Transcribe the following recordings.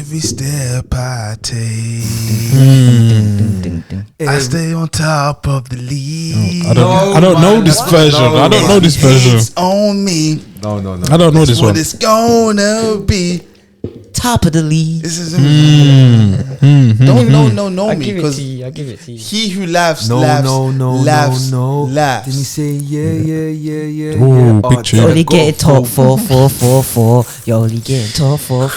Every step I take, I stay on top of the league. I don't know this version. I don't know this version. It's on me. No. I don't know this one. What it's gonna be. Top of the league. This is don't know me because I give it to you. he who laughs, No. laughs. Didn't he say yeah? Ooh, big tune. You only getting top 4. You only getting top 4.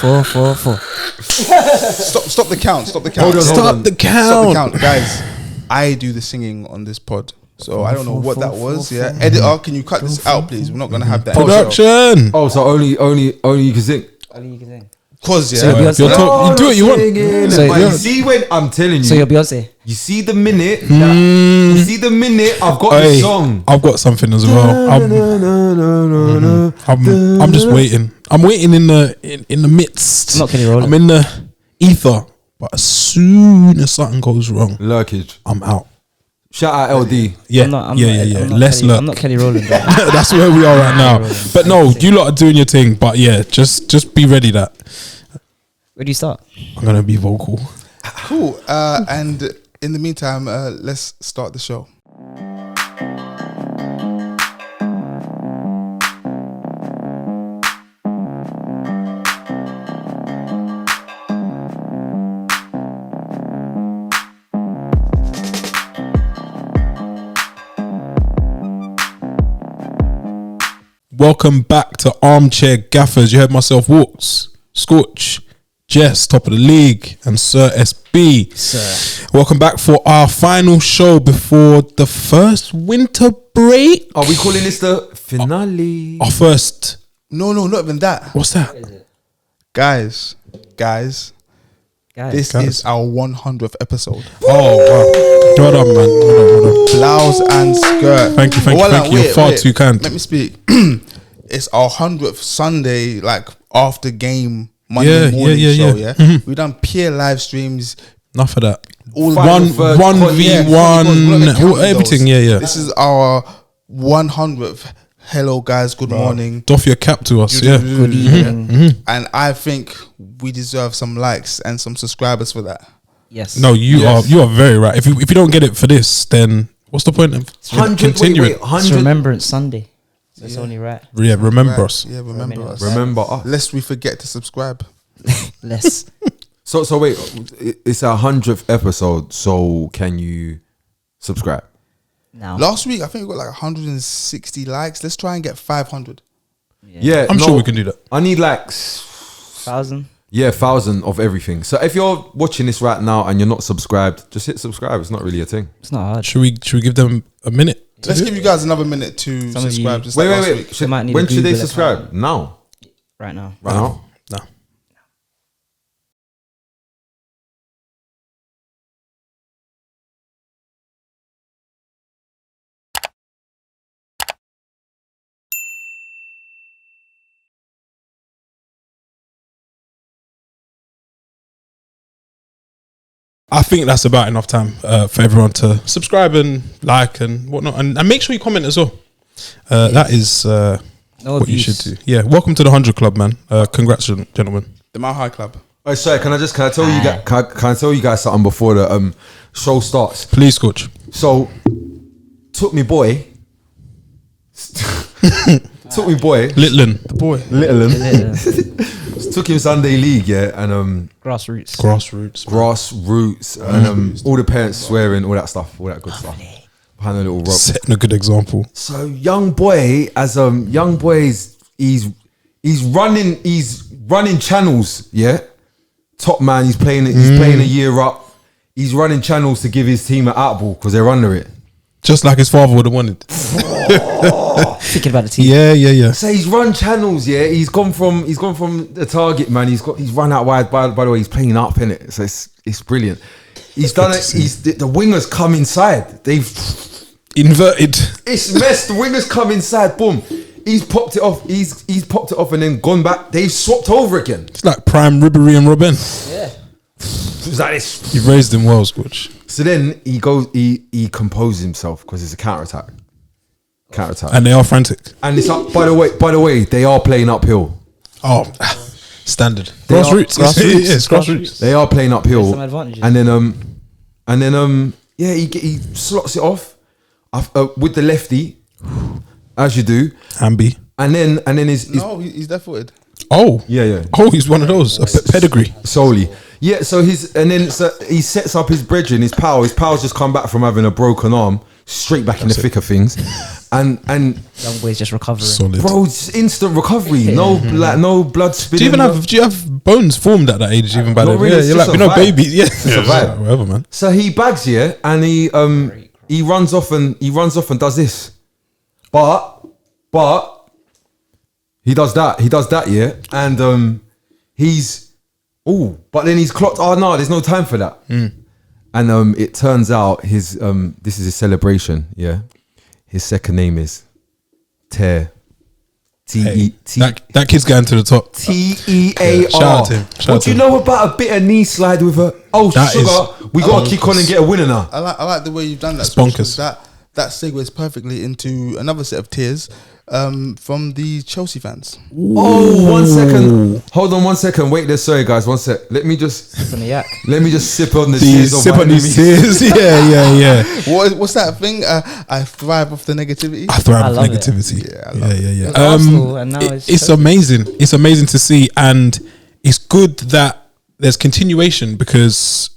Stop the count. Stop the count. Stop the count. Guys. I do the singing on this pod, so I don't know what that was. Yeah, editor, can you cut this out, please? We're not gonna have that Production. Oh, so only you can sing. Only you can sing. Cause So yeah, Beyonce. You do what you want. So But you see when I'm telling you, So you're Beyonce. you see the minute. You see the minute I've got the Hey, song. I've got something as well. I'm just waiting. I'm waiting in the midst. I'm not Kelly Rowland. I'm in the ether. But as soon as something goes wrong, Lurkage. I'm out. Shout out LD. Yeah, I'm not Let's Kelly, look. I'm not Kelly Rowland. Bro. That's where we are right now. But no, you lot are doing your thing. But yeah, just be ready that Where do you start? I'm gonna be vocal. cool. And in the meantime, let's start the show. Welcome back to Armchair Gaffers. You heard myself, Walks, Scorch, Jess, top of the league, and Sir SB. Sir. Welcome back for our final show before the first winter break. Are we calling this the finale? Our first. No, not even that. What's that? Guys, this is our 100th episode. Oh, wow. Well done, man. Well done. Blouse and skirt. Thank you. You're far too kind. Let me speak. It's our 100th Sunday, like after game Monday morning show. Yeah, we've done peer live streams. Enough of that. All One v1, everything. Yeah. This is our 100th. Hello, guys. Good morning. Doff your cap to us. Yeah. Good evening. And I think we deserve some likes and some subscribers for that. Yes. No, you are very right. If you don't get it for this, then what's the point of continuing? 100. It's Remembrance Sunday. So it's only right. Yeah, remember us. Yeah, remember us. Remember us. Lest we forget to subscribe. Less. So wait, it's our 100th episode. So can you subscribe? Now. Last week, I think we got like 160 likes. Let's try and get 500. Yeah, I'm sure we can do that. I need like 1,000. Yeah, 1,000 of everything. So if you're watching this right now and you're not subscribed, just hit subscribe. It's not really a thing. It's not hard. Should we give them a minute? Let's give you guys another minute to Some of subscribe. you- Just like last Wait. week. They might need When a should they Google subscribe? account. Now. Right now. Right now. No. I think that's about enough time for everyone to subscribe and like and whatnot, and make sure you comment as well. That is No what you abuse. should do. Yeah, welcome to the 100 Club, man. Congrats, gentlemen. The Mile High Club. Oh, sorry. Can I tell you guys? Can I tell you guys something before the show starts? Please, coach. So, took me boy. Littlen, the boy. Took him Sunday League, yeah, and Grassroots. grassroots, and all the parents swearing, all that stuff, all that good stuff. Behind a little rock. Setting a good example. So young boy, he's running channels, yeah. Top man, he's playing a year up. He's running channels to give his team an out ball because they're under it. Just like his father would have wanted. Thinking about the team. Yeah. So he's run channels, yeah. He's gone from the target man. He's run out wide. By the way, he's playing up in it. So it's brilliant. He's done it. The wingers come inside. They've inverted. It's messed. The wingers come inside. Boom. He's popped it off. He's popped it off and then gone back. They've swapped over again. It's like prime Ribery and Robin. Yeah. It was like this. You've raised him well, Scorch. So then he goes. He composes himself because it's a counter attack. And they are frantic. And it's up. By the way, they are playing uphill. Oh, Standard. They are Grassroots. It's grassroots. They are playing uphill. There's some advantages. And then he slots it off with the lefty, as you do. Ambi. And then he's he's left-footed. Oh. Yeah. Oh, he's one of those. A pedigree. solely. Yeah, so he sets up his brethren, his pal. His pal's just come back from having a broken arm, straight back in the thick of things, and Young boy's just recovering. Solid. bro, it's instant recovery. No blood spilling. Do you have bones formed at that age? Even by Not then, really, yeah, it's you're just like a no vibe. baby. Yeah, a vibe. whatever, man. So he bags and he runs off and does this, but he does that, and but then he's clocked. Oh no, there's no time for that. And it turns out this is his celebration. Yeah, his second name is Tear. That kid's going to the top. Tear. Shout out to him. What do you know about a bit of knee slide with a sugar? We gotta kick on and get a winner now. I like the way you've done that. It's bonkers. That segues perfectly into another set of tears from the Chelsea fans. Oh, 1 second. Hold on 1 second. Wait there. Sorry, guys. 1 sec. Let me just sip on the tears. Sip on these tears. Yeah. What's that thing? I thrive off the negativity. I thrive I off love negativity. it. Yeah, I love It was Arsenal and now It's amazing. It's amazing to see, and it's good that there's continuation because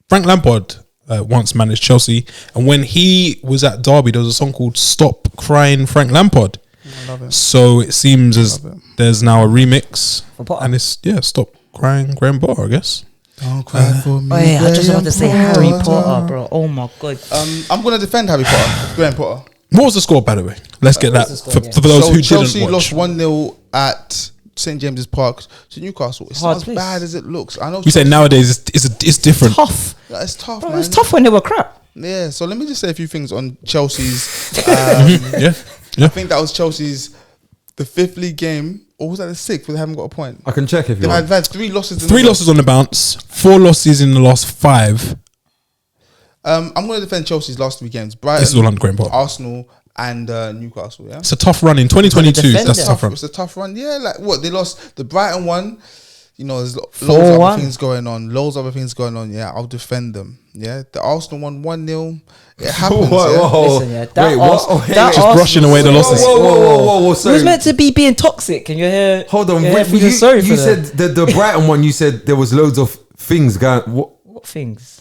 Frank Lampard once managed Chelsea, and when he was at Derby, there was a song called "Stop Crying Frank Lampard." I love it. So it seems as there's now a remix, For Potter. and it's "Stop Crying Graham Potter," I guess. Don't cry for me. Oh yeah, I just Graham want to say Potter. Harry Potter, bro. Oh my god. I'm gonna defend Harry Potter, Graham Potter. What was the score, by the way? Let's get that was the for, score, for those So who Chelsea didn't watch. lost 1-0 at St James's Park to Newcastle. It's not Hard as place. bad as it looks. I know. We say nowadays it's different. Tough. It's tough, Bro, man. it was tough when they were crap. Yeah. So let me just say a few things on Chelsea's. Yeah. I think that was Chelsea's the 5th league game, or was that the 6th where they haven't got a point? I can check if you They've want. had 3 losses. in Three a row. losses on the bounce, 4 losses in the last 5. I'm going to defend Chelsea's last 3 games. Brighton, This is all under Graham Potter. Arsenal, and Newcastle. Yeah. It's a tough run in 2022. defend That's a them. tough run. It's a tough run. Yeah, like what they lost the Brighton one. You know, there's loads of 4-1. other things going on. Loads of other things going on. Yeah, I'll defend them. Yeah, the Arsenal one 1-0. It happens. Listen, yeah, that Wait, what? Ars- Oh, hey, that just Arsenal- brushing away the losses. Whoa, It was sorry. meant to be being toxic, and you're here. Hold on. You're Wait, here feeling sorry for you them. said the Brighton one. You said there was loads of things going. What things?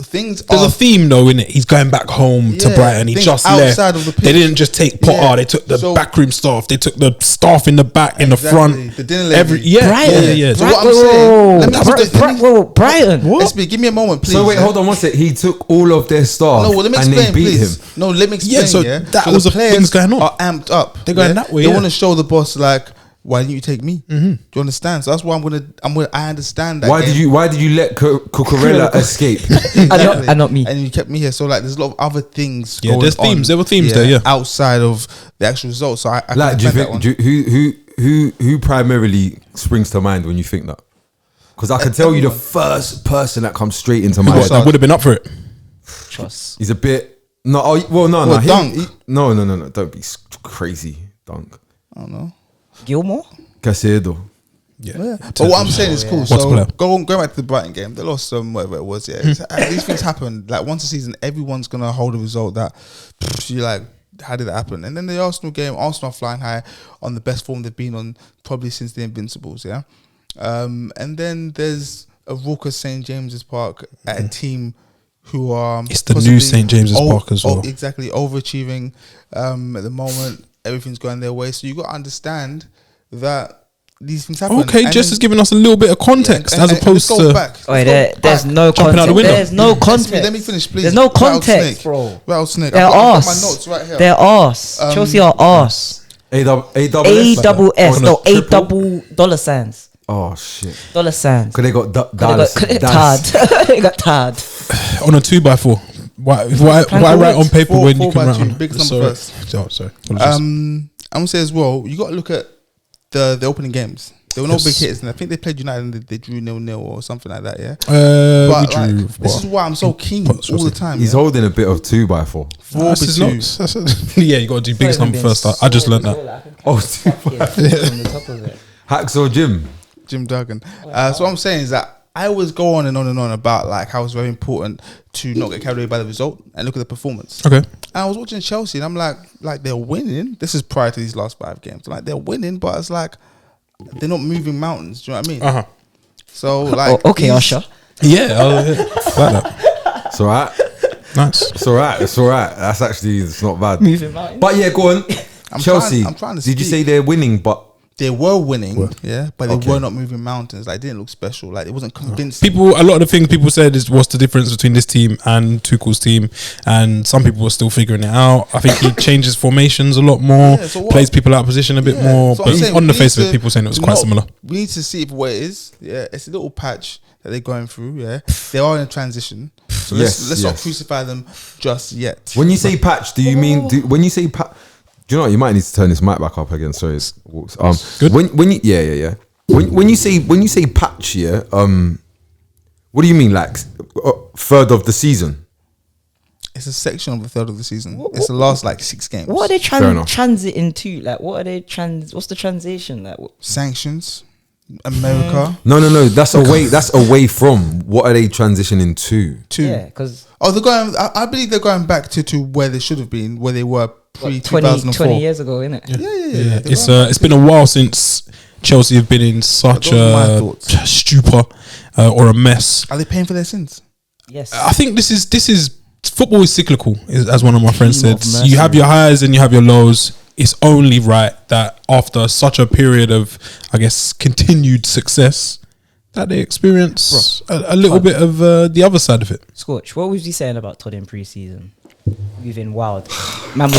Things There's are a theme though, in it. He's going back home to Yeah, Brighton. He things just outside left. of the pitch. They didn't just take Potter. Yeah. They took the So- backroom staff. They took the staff in the back, in the Exactly. front. The dinner lady. Brighton. Yeah. So what I'm saying, let me Brighton. SB, give me a moment, please. So wait, yeah? hold on one sec. He took all of their staff No, well, let me and explain, they beat please. him. No, let me explain. Yeah, so that was the the things going on. Are amped up. They're going that way, They yeah. want to show the boss like, why didn't you take me? Do you understand? So that's why I understand that. Why did you let Cucurella escape? And not me. And you kept me here. So like, there's a lot of other things. Yeah, going there's on, themes. There were themes there, yeah. outside of the actual results. So I Like, do you defend that think one. who primarily springs to mind when you think that? Because I can tell you the first person that comes straight into my What, head. that would have been up for it. Trust. He's a bit no. No. What, Dunk? No. Don't be crazy, Dunk. I don't know. Gilmore. Caicedo. Yeah. But what I'm saying is cool. What's the So player? go back to the Brighton game. They lost whatever it was. Yeah, these things happen. Like once a season, everyone's gonna hold a result that you're like, how did that happen? And then the Arsenal game, Arsenal are flying high on the best form they've been on probably since the Invincibles. Yeah, and then there's a raucous St James's Park at a team who are It's the possibly new St James's Park as well. Exactly, overachieving at the moment. Everything's going their way. So you got to understand that these things happen. Okay, And Jess then- is giving us a little bit of context as opposed let's go to. back. Wait, Let's go there's back. no Jumping out the context. window. There's no context. Let me finish, please. There's no context, Rattlesnake. bro. Rattlesnake. They're I've got arse. my notes right here. They're arse. Chelsea are arse. A double A S. double S. On a No, A triple? double dollar signs. Oh shit! Dollar signs. Because they got Cause they Dallas. got tired. They got tired. On a 2x4. Why write on paper Four- when four you can by write two. on? Biggest number Sorry. first. Oh, sorry. Apologies. I'm gonna say as well. You got to look at the opening games. There were no Yes. big hits, and I think they played United and they drew 0-0 or something like that. Yeah, We but like, drew. this is why I'm so keen Pots, all the wasn't it? time. He's yeah? holding a bit of 2x4. 4 This is by 2. not. Yeah, you got to do biggest number first. I just learned that. Oh, From the top of it. Hacksaw Jim. Jim Duggan. So what I'm saying is that I always go on and on and on about like how it's very important to not get carried away by the result and look at the performance. Okay. And I was watching Chelsea and I'm like they're winning. This is prior to these last 5 games. Like they're winning, but it's like they're not moving mountains. Do you know what I mean? Uh-huh. So like, okay, Usher. Yeah, like that. It's alright. Nice. It's alright. It's alright. That's actually it's not bad. Moving mountains. But yeah, go on. Chelsea. I'm trying to Did you speak. say they're winning? But They were winning, yeah, but they Okay. were not moving mountains. Like, it didn't look special. Like, it wasn't convincing. A lot of the things people said is what's the difference between this team and Tuchel's team, and some people are still figuring it out. I think he changes formations a lot more, Yeah, so what? plays people out of position a bit more. So But I'm saying on the we face need of it, people saying it was quite similar. We need to see it for what it is. Yeah, it's a little patch that they're going through. Yeah, they are in a transition. So let's not crucify them just yet. when you say patch, do you mean when you say patch? Do you know what? You might need to turn this mic back up again. Sorry, it's Good. When you when you say patch, yeah. What do you mean, like third of the season? It's a section of the third of the season. It's the last like 6 games. What are they Fair enough. transiting to? Like, what are they what's the transition? Like, Sanctions, America. No. That's away. That's away from. What are they transitioning to? yeah, because Oh, they're going. I believe they're going back to where they should have been, where they were pre 2004. 20 years ago, innit? Yeah. It's been a while since Chelsea have been in such Those are my a thoughts. stupor or a mess. Are they paying for their sins? Yes. I think this is football is cyclical, as one of my friends Team said. of You have your highs and you have your lows. It's only right that after such a period of, I guess, continued success, that they experience a little bit of the other side of it. Scorch, what was he saying about Todd in pre-season? Moving wild. Man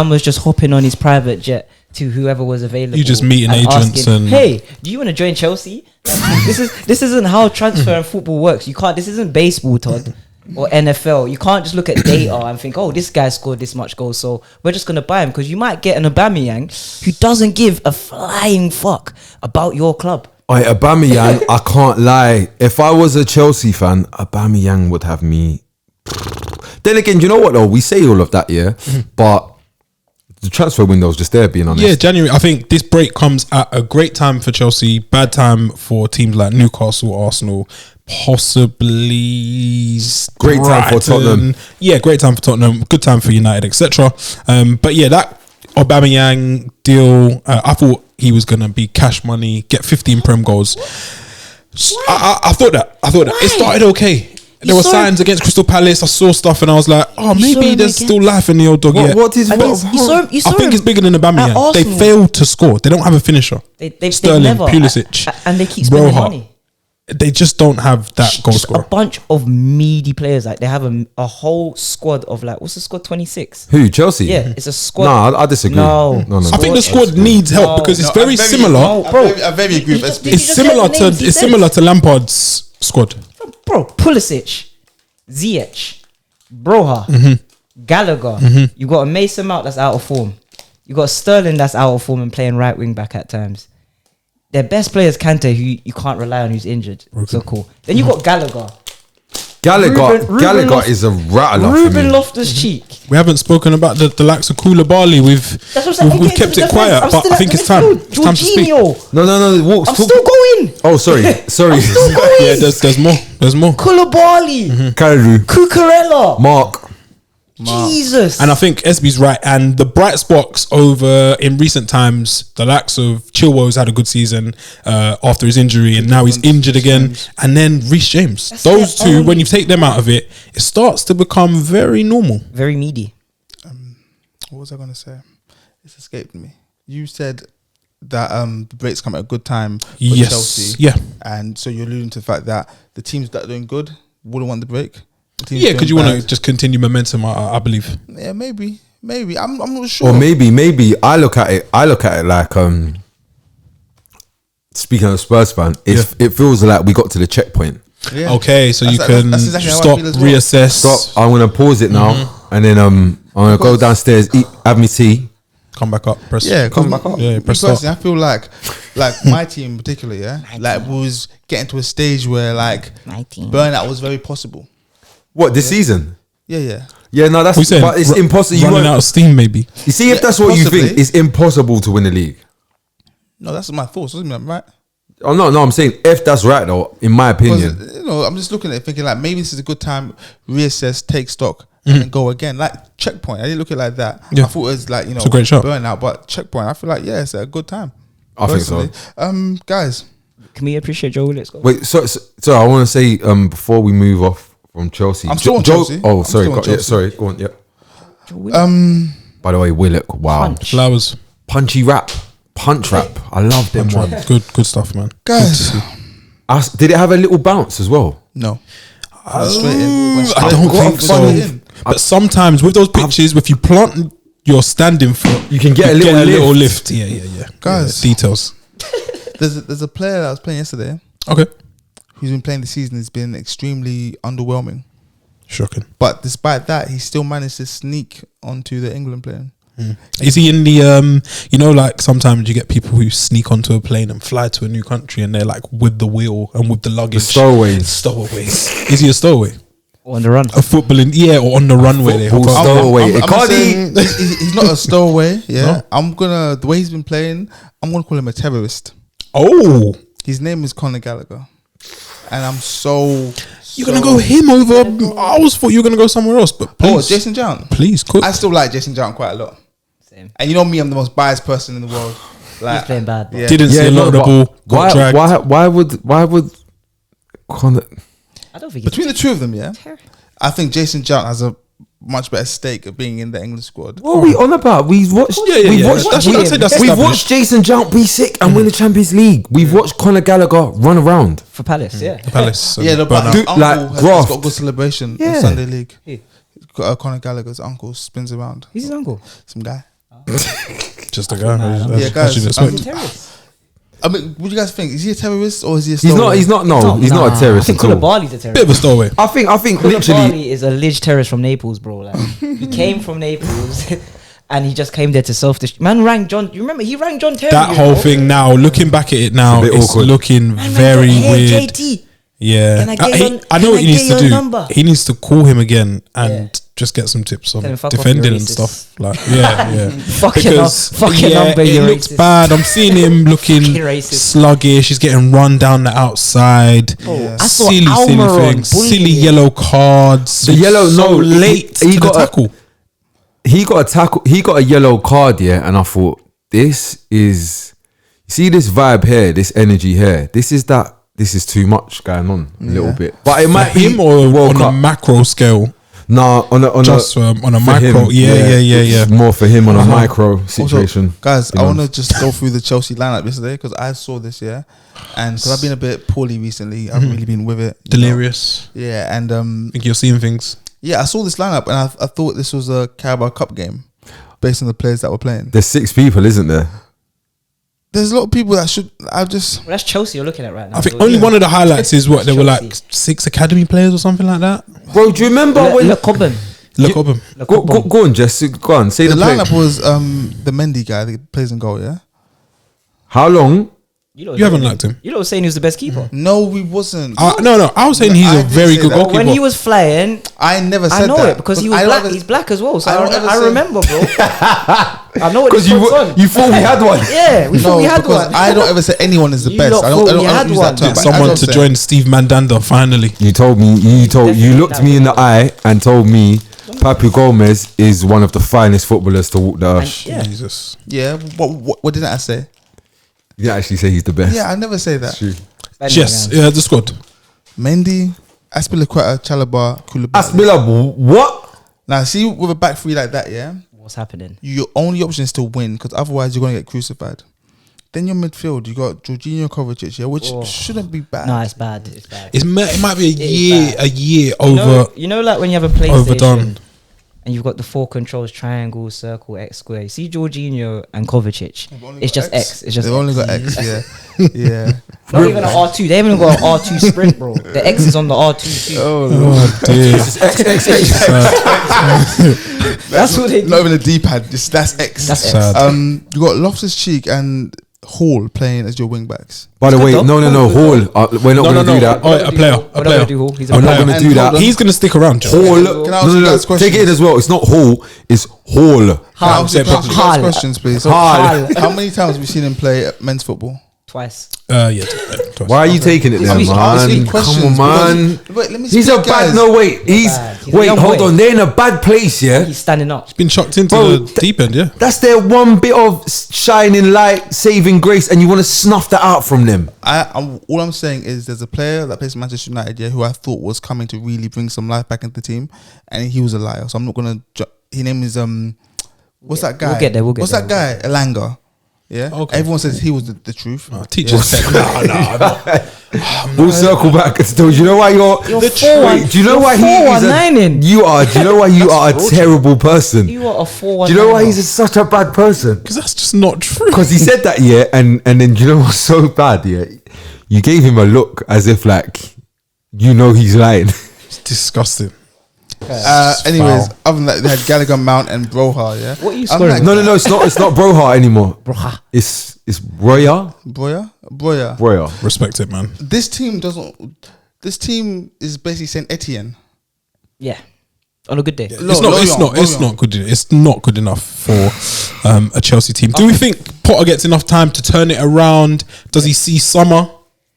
was just hopping on his private jet to whoever was available. You just meeting and agents asking, and- hey, do you want to join Chelsea? This isn't how transfer and football works. You can't. This isn't baseball, Todd, or NFL. You can't just look at data and think, oh, this guy scored this much goals, so we're just gonna buy him, because you might get an Aubameyang who doesn't give a flying fuck about your club. Oi, Aubameyang, I can't lie. If I was a Chelsea fan, Aubameyang would have me. Then again, you know what though? We say all of that, yeah, but the transfer window's just there. Being honest, Yeah, January. I think this break comes at a great time for Chelsea, bad time for teams like Newcastle, Arsenal, possibly Great time for Tottenham. Yeah, great time for Tottenham. Good time for United, etc. But yeah, that Aubameyang deal, I thought he was gonna be cash money, get 15 Prem goals. I thought that. It started okay. There were signs against Crystal Palace. I saw stuff and I was like, oh, You saw maybe him there's against- still life in the old dog yet. what is? You saw I think him it's bigger than Aubameyang. at They Arsenal. failed to score. They don't have a finisher. They've Sterling, never, Pulisic, and they keep spending Broha. money. They just don't have that goal Just a scorer. bunch of meaty players. Like, they have a whole squad of, like, what's the squad? 26. Who, Chelsea? Yeah, it's a squad. No, I disagree. No. I think the squad needs help because it's very similar. I very agree with SB. It's similar to Lampard's squad. Bro, Pulisic, Ziyech, Broha, Gallagher. You got a Mason Mount that's out of form. You got Sterling that's out of form and playing right wing back at times. Their best player is Kante, who you can't rely on, who's injured. So cool. Then you got Gallagher. Ruben Gallagher is a rattler for Ruben me. Loftus-Cheek. We haven't spoken about the likes of Koulibaly. That's what I'm saying. We've kept it quiet, but I think it's time. It's time to speak. Jorginho. No. Walks. I'm still going. Oh, sorry. Still going. Yeah, there's more. There's more. Koulibaly. Kariru. Cucurella. Mark. Jesus. And I think SB's right. And the bright spots over in recent times, the likes of Chilwell's had a good season after his injury, and now he's injured again. And then Reece James. That's Those their two, only- when you take them out of it, it starts to become very normal. Very meaty. What was I going to say? It's escaped me. You said that the breaks come at a good time for Yes. Chelsea. Yeah. And so you're alluding to the fact that the teams that are doing good wouldn't want the break. The teams Yeah, doing because you want to bad- just continue momentum, I believe. Yeah, maybe. I'm not sure. Or maybe I look at it like speaking of Spurs fan, it feels like we got to the checkpoint. Yeah. Okay, so you can that's exactly how I stop, feel as well. reassess. Stop. I'm gonna pause it now, and then I'm gonna go downstairs, have me tea. Come back up. Press. Yeah, Come back up. Yeah, Me press personally, start. I feel like my team in particular, like was getting to a stage where like My team. burnout was very possible. What this season? Yeah. Yeah, no, that's We said but it's impossible. You, running out of steam, maybe. you see, if Yeah, that's what you possibly. think, it's impossible to win the league. No, that's my thoughts, wasn't it? Right? Oh no, I'm saying if that's right though, in my opinion. Because, you know, I'm just looking at it thinking like maybe this is a good time, reassess, take stock, and then go again. Like checkpoint. I didn't look at it like that. Yeah. I thought it was like, you know, It's a great shot. burnout, but checkpoint. I feel like it's a good time. I think so. Personally. Guys, Can we appreciate Joe Willock's goal? Wait, so I want to say before we move off from Chelsea, I'm still on Chelsea. Oh, I'm sorry, still on Chelsea. sorry, go on. Yeah. Joe Willock. By the way, Willock, wow, Punch. Flowers. punch rap. I love them one. Good stuff, man. guys, Did it have a little bounce as well? no. Straight in. Went I straight don't in. think Got so. in. But sometimes with those pitches, if you plant your standing foot, You can get a little lift. Yeah. Guys. Yeah, details. There's a player that was playing yesterday Okay. who's been playing this season. Has been extremely underwhelming. Shocking. But despite that, he still managed to sneak onto the England plane. Is he in the you know, like sometimes you get people who sneak onto a plane and fly to a new country and they're like with the wheel and with the luggage. The stowaways. Stowaways. Is he a stowaway? On the run. A footballing, or on the runway. They football hop out. stowaway. I'm Icardi. saying he's not a stowaway. Yeah, No. the way he's been playing, I'm gonna call him a terrorist. Oh, His name is Conor Gallagher, and I'm so. you're gonna go him over? I always thought you were gonna go somewhere else, but please, Oh, Jason Jount. please, cook. I still like Jason Jount quite a lot. Same. And you know me, I'm the most biased person in the world. Like, He's playing bad. Yeah. Didn't see a lot of the but ball. Got dragged. why would Conor? I don't think he's Between the two of them, yeah, terror. I think Jason Jount has a much better stake of being in the England squad. What are we on about? We've watched. Yeah. We've watched. I'd say that's We've established. watched Jason Jount be sick and win the Champions League. We've watched Conor Gallagher run around. For Palace, yeah. Palace. Yeah, no, burn but out. his Dude, uncle like, has graft. got a good celebration Yeah. on Sunday League. Who? Conor Gallagher's uncle spins around. He's his uncle. Some guy. Just a guy. Yeah, guys, He's a Respect. terrorist. I mean, what do you guys think? Is he a terrorist or is he a He's not. stowaway? He's not. No, he's not a I terrorist think at all. Koulibaly's a terrorist. Bit of a stowaway. I think literally. Koulibaly is a alleged terrorist from Naples, bro. Like he came from Naples, and he just came there to self-destruct. Man rang John. You remember he rang John Terry. That you whole know? thing now, looking back at it now, It's a bit it's awkward. looking Man rang very John, "Hey, weird. JT, Yeah, Can I get your- I know can what I he needs get to your do. number? He needs to call him again and Yeah. just get some tips on Tell him, "Fuck off, defending you're and racist." stuff. Like, yeah. Fuck your number, it you're looks racist. bad. I'm seeing him looking Fucking racist. sluggish. He's getting run down the outside. Yeah. I saw Silly Almiron things. bullying Silly him. yellow cards. The yellow- so no, late he to got the a- tackle. He got a tackle. He got a yellow card, yeah, and I thought this is. See this vibe here, this energy here. This is that. This is too much going on a little bit. But it For might him be or World on Cup. a macro scale. Nah, on a Just on a for macro. him, Yeah. It's more for him on a Uh-huh. micro situation. Also, guys, you I know. want to just go through the Chelsea lineup yesterday because I saw this, yeah, and because I've been a bit poorly recently, I've really been with it. you know. Delirious. Yeah, and I think you're seeing things. yeah, I saw this lineup and I thought this was a Carabao Cup game based on the players that were playing. There's 6 people, isn't there? There's a lot of people that should. I just. Well, that's Chelsea you're looking at right now. I think So, only yeah. one of the highlights is what they were like Chelsea. 6 academy players or something like that. Bro, do you remember when? Le Cobham. Look up him. Go on, Jess. Go on. Say The the, play. lineup was the Mendy guy that plays in goal. Yeah. How long? You haven't liked him. You know, saying he was the best keeper. No, we wasn't. No. I was saying he's I a did say say good that. goalkeeper. When he was flying, I never said I know that it because he was I don't black. ever- He's black as well, so I don't ever I say- remember, bro. I know what Because he's on. you thought we had one. Yeah, we thought No, we had because one. I don't ever say anyone is the You best. lot I don't thought we had use one. that term. Get but I someone don't to say- join Steve Mandanda finally. You told me. You looked me in the eye and told me Papu Gomez is one of the finest footballers to walk the earth. Yeah. Jesus. Yeah. What didn't I say? You didn't actually say he's the best. Yeah, I never say that. True. Yes, yeah, the squad. Mendy, Aspilicueta, Chalobah, Koulibaly. Asmila, what? Now, see, with a back three like that, yeah, What's happening? your only option is to win because otherwise you're going to get crucified. Then your midfield, you got Jorginho, Kovacic, yeah, which Oh. shouldn't be bad. No, it's bad. It's bad. It might be is a year You know, over. you know, like when you have a PlayStation Overdone. and you've got the 4 controls: triangle, circle, X square. You see Jorginho and Kovacic. It's just X. It's just They've only got X, yeah. Yeah. not even an R2. They haven't even got an R2 sprint, bro. The X is on the R2 too. Oh dear. That's what they do. Not even a D-pad, just that's X. That's X. Sad. You got Loftus-Cheek and Hall playing as your wing backs. By the way, good no, though. Hall. We're not going to do that. Oh, a player. What am I gonna do, Hall? He's a I'm not player. going to And do hold that. on. He's gonna stick around, Joe. Hall. Can I ask you guys questions? Take it as well. It's not Hall. It's Hall. Can I ask you guys Hall. questions, please? Hall. How many times have we seen him play men's football? Twice. Yeah. Twice. Why are you taking it there, These are man? questions, Come on, man. because- wait, let me He's a speak, bad. guys. No, wait. He's bad. He's a wait. young Hold boy. on. They're in a bad place. Yeah. He's standing up. Been chucked into Bro, the deep end, yeah. That's their one bit of shining light, saving grace, and you want to snuff that out from them. All I'm saying is there's a player that plays for Manchester United, yeah, who I thought was coming to really bring some life back into the team, and he was a liar. So I'm not gonna. His name is what's that guy? We'll get there. What's that guy? Elanga. Yeah. Okay. Everyone says he was the truth. Teachers said, no. We'll circle back. Do you know why you're You're Do you know why he is a, you are? Do you know why you are a terrible person? You are a 4-1. Do you know why he's such a bad person? Because that's just not true. Because he said that, yeah, and then do you know what's so bad, yeah? You gave him a look as if like you know he's lying. It's disgusting. Anyways, Foul. other than that, they had Gallagher, Mount, and Broha. Yeah. What are you I'm scoring? like, No, it's not Broha anymore. Broha. It's Broya. Broya. Respect it, man. This team doesn't. This team is basically Saint Etienne. Yeah. On a good day. It's not good. It's not good enough for a Chelsea team. Do we think Potter gets enough time to turn it around? Does he see summer?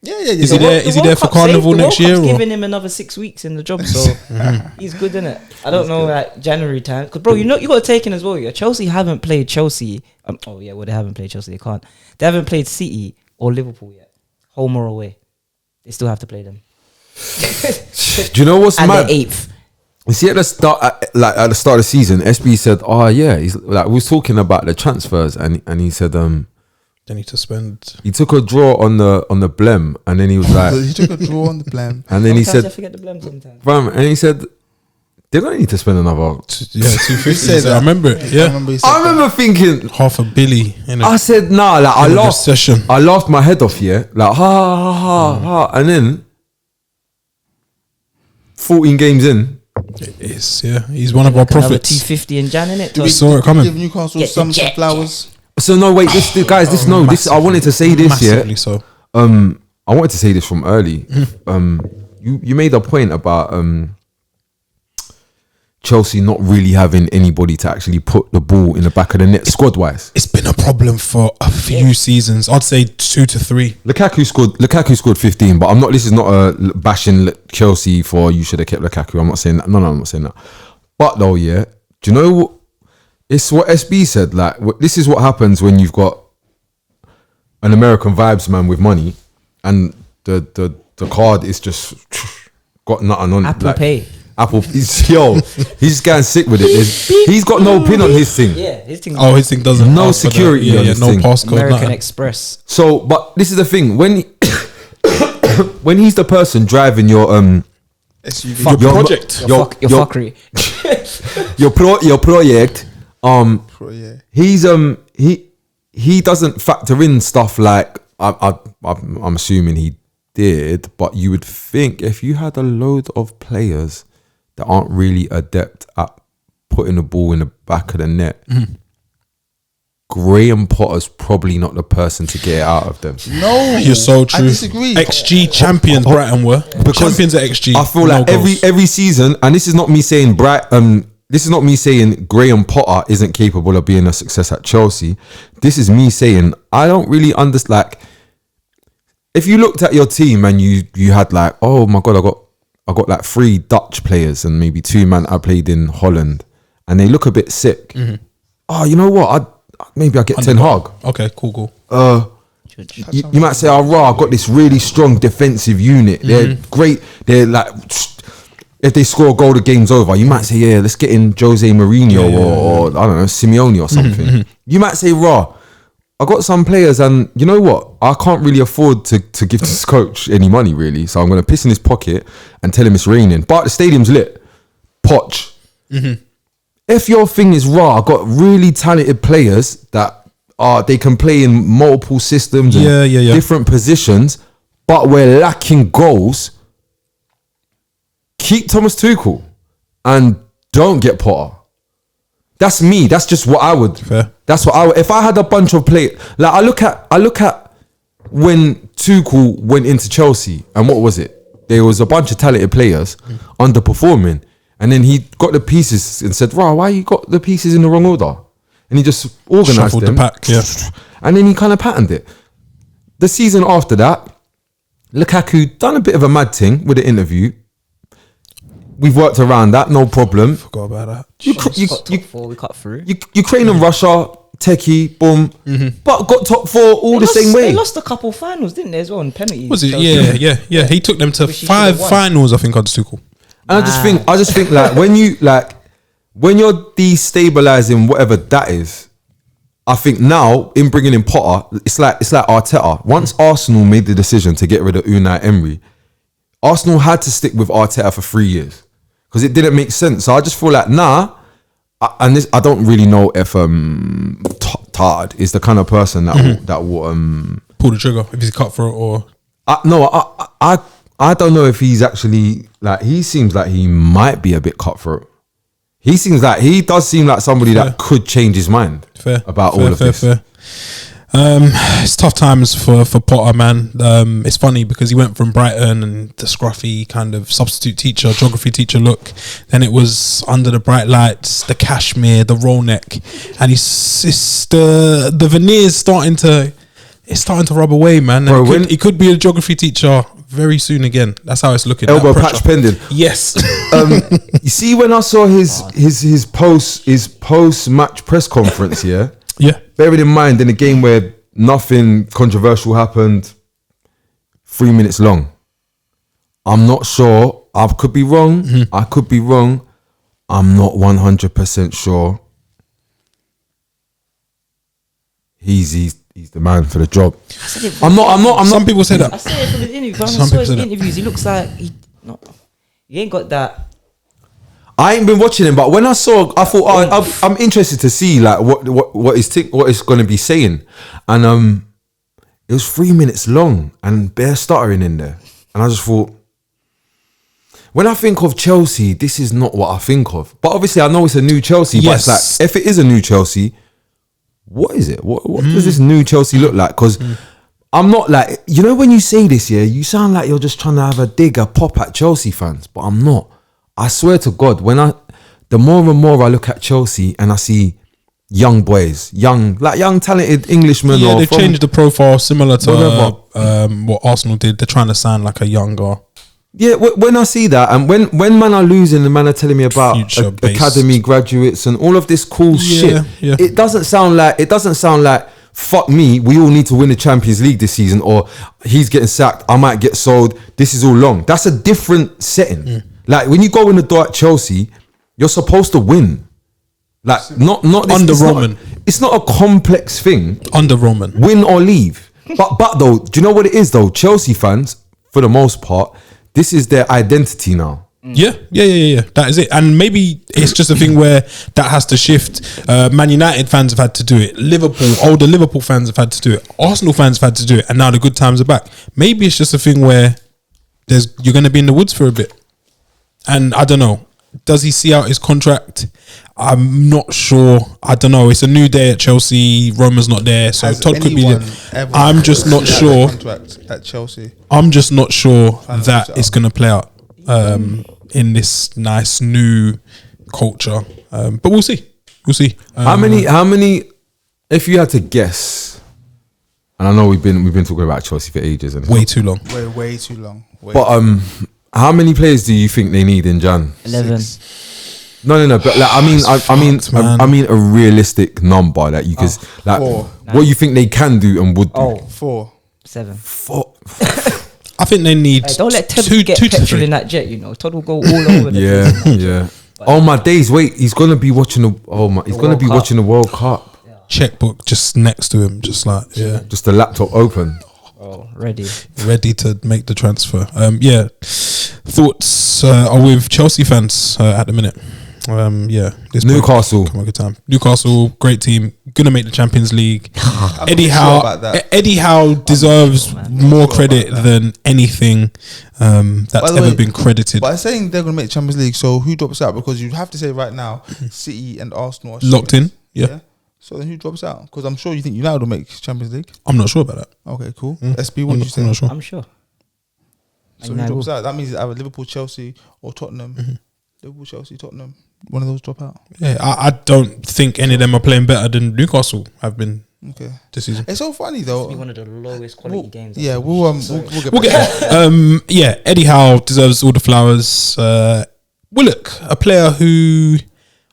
Yeah. Is he there? Is he there for Carnival next year? He's giving him another 6 weeks in the job, so he's good in it. I don't know, like January time, because bro, you got to take in as well. Yeah, Chelsea haven't played Chelsea. They haven't played Chelsea. They can't. They haven't played City or Liverpool yet, home or away. They still have to play them. Do you know what's And mad? they're 8th. You see, at the start of the season, SB said, "Oh yeah," he's like, we was talking about the transfers, and he said, They need to spend. he took a draw on the Blem, and then he was So like, he took a draw on the plan. and then he Sometimes I said, forget the blame sometimes. "Fam," and he said, "They don't need to spend another." 250. said that. I remember it. I Yeah, remember he said I remember thinking, half a billy. I said, "Nah," like I laughed. Session. I laughed my head off, yeah, like ha, and then 14 games in, It is. Yeah, he's one of our Another prophets. 250 in Jan, innit? We saw it coming. Give Newcastle Get the some jet. flowers. so no, wait, this guys, this no, this I wanted to say this, yeah. Massively so. I wanted to say this from early. You made a point about Chelsea not really having anybody to actually put the ball in the back of the net squad wise. It's been a problem for a few seasons. I'd say 2 to 3. Lukaku scored 15, but I'm not. This is not a bashing Chelsea for you should have kept Lukaku. I'm not saying that. No, I'm not saying that. But though, yeah, do you know what? It's what SB said. Like this is what happens when you've got an American vibes man with money, and the card is just got nothing on it. Apple Pay. Apple, he's getting sick with it. He's got no pin on his thing. Yeah, his thing. Oh, his thing doesn't. No ask for that. security Yeah, on his no thing. passcode. American nothing. Express. So, but this is the thing when when he's the person driving your SUV. Your project. Your fuckery. your project, Yeah. he's he doesn't factor in stuff like I'm assuming he did, but you would think if you had a load of players that aren't really adept at putting the ball in the back of the net, Graham Potter's probably not the person to get it out of them. No, You're so true. I disagree. XG champions, Brighton were champions at XG. I feel no like goals. every season, and this is not me saying this is not me saying Graham Potter isn't capable of being a success at Chelsea. This is me saying I don't really understand. Like, if you looked at your team and you had like, oh my god, I got like 3 Dutch players and maybe 2 man I played in Holland, and they look a bit sick. Oh, you know what? Maybe I get Ten Hag. Okay, cool. You might say, oh, I got this really strong defensive unit. They're great. They're like, if they score a goal, the game's over. You might say, yeah, let's get in Jose Mourinho or I don't know, Simeone or something. You might say, I got some players, and you know what? I can't really afford to give this coach any money, really. So I'm going to piss in his pocket and tell him it's raining. But the stadium's lit. Poch. If your thing is I got really talented players that they can play in multiple systems and different positions, but we're lacking goals. Keep Thomas Tuchel and don't get Potter. That's me. That's just what I would. Fair. That's what I would. If I had a bunch of players, like I look at when Tuchel went into Chelsea, and what was it? There was a bunch of talented players underperforming, and then he got the pieces and said, why you got the pieces in the wrong order? And he just organised Shuffled them. the pack, yeah. And then he kind of patterned it. The season after that, Lukaku done a bit of a mad thing with the interview. We've worked around that, no problem. Forgot about that. Got top four, we cut through. Ukraine and Russia, techie, boom, but got top four all the same way. They lost a couple finals, didn't they, as well, on penalties? Was it? Yeah. He took them to Which he 5 should've won. finals, I think, under Tuchel. And I just think like when you're destabilizing whatever that is, I think now in bringing in Potter, it's like Arteta. Once Arsenal made the decision to get rid of Unai Emery, Arsenal had to stick with Arteta for 3 years because it didn't make sense. So I just feel like I don't really know if Tard is the kind of person that will Pull the trigger if he's cut for it or. I don't know if he's actually like. He seems like he might be a bit cutthroat. He does seem like somebody that could change his mind about all of this. It's tough times for Potter, man. It's funny because he went from Brighton and the scruffy kind of substitute teacher, geography teacher look. Then it was under the bright lights, the cashmere, the roll neck, and the veneers starting to rub away, man. Bro, he could be a geography teacher very soon again. That's how it's looking. Elbow patch pending. Yes. You see, when I saw his post match press conference, yeah. Bearing in mind in a game where nothing controversial happened, 3 minutes long. I'm not sure. I could be wrong. I could be wrong. I'm not 100% sure. He's the man for the job. I'm not. Some people say I that. said it for the interview. When I Some saw people his say that. interviews, he looks like he ain't got that. I ain't been watching him, but when I thought I'm interested to see like what is going to be saying, and it was 3 minutes long and bare stuttering in there, and I just thought, when I think of Chelsea, this is not what I think of. But obviously, I know it's a new Chelsea. Yes. But it's like, if it is a new Chelsea, what is it? What does this new Chelsea look like? Because I'm not like, when you say this, yeah, you sound like you're just trying to have a pop at Chelsea fans, but I'm not. I swear to God, the more and more I look at Chelsea and I see young boys, young talented Englishmen. Yeah, they've changed the profile similar to what Arsenal did. They're trying to sound like a younger. Yeah, when I see that, and when man are losing, the man are telling me about Future-based. academy graduates and all of this cool shit. Yeah. It doesn't sound like fuck me, we all need to win the Champions League this season, or he's getting sacked, I might get sold. This is all long. That's a different setting. Like when you go in the door at Chelsea, you're supposed to win. Like not Under Roman. It's not a complex thing. Under Roman. Win or leave. But though, do you know what it is though? Chelsea fans, for the most part, this is their identity now. Yeah. That is it. And maybe it's just a thing where that has to shift. Man United fans have had to do it. Older Liverpool fans have had to do it. Arsenal fans have had to do it. And now the good times are back. Maybe it's just a thing where you're going to be in the woods for a bit. And I don't know. Does he see out his contract? I'm not sure. I don't know. It's a new day at Chelsea. Roma's not there, so Todd could be there. I'm just not sure. Contract at Chelsea. I'm just not sure that it's going to play out in this nice new culture. But we'll see. We'll see. How many? If you had to guess, and I know we've been talking about Chelsea for ages, and Way too long. Way too long. but how many players do you think they need in Jan? 11. No. But like, I mean a realistic number that you could like. 4. What you think they can do and would do? 4. 7. 4. I think they need Don't let Todd two get to petrol three. in that jet. Todd will go all over the place. Yeah. Oh my days! Wait, he's gonna be watching He's gonna be watching the World Cup. Checkbook just next to him, just like Just the laptop open. Oh, ready to make the transfer. Thoughts are with Chelsea fans at the minute. This Newcastle. come on, good time. Newcastle, great team, gonna make the Champions League. Eddie Howe deserves more credit than anything that's ever been credited. By saying they're going to make Champions League, so who drops out? Because you have to say right now, City and Arsenal are Locked in, yeah. So then who drops out? Because I'm sure you think United will make Champions League. I'm not sure about that. Okay, cool. SB, what do you I'm say? not sure. I'm sure. So who drops out? That means either Liverpool, Chelsea, or Tottenham. Liverpool, Chelsea, Tottenham. One of those drop out. Yeah, I don't think any of them are playing better than Newcastle have been Okay. this season. It's so funny though. Be one of the lowest quality We'll- games. Yeah, we'll get We'll back to that. get yeah. Eddie Howe deserves all the flowers. Willock, a player who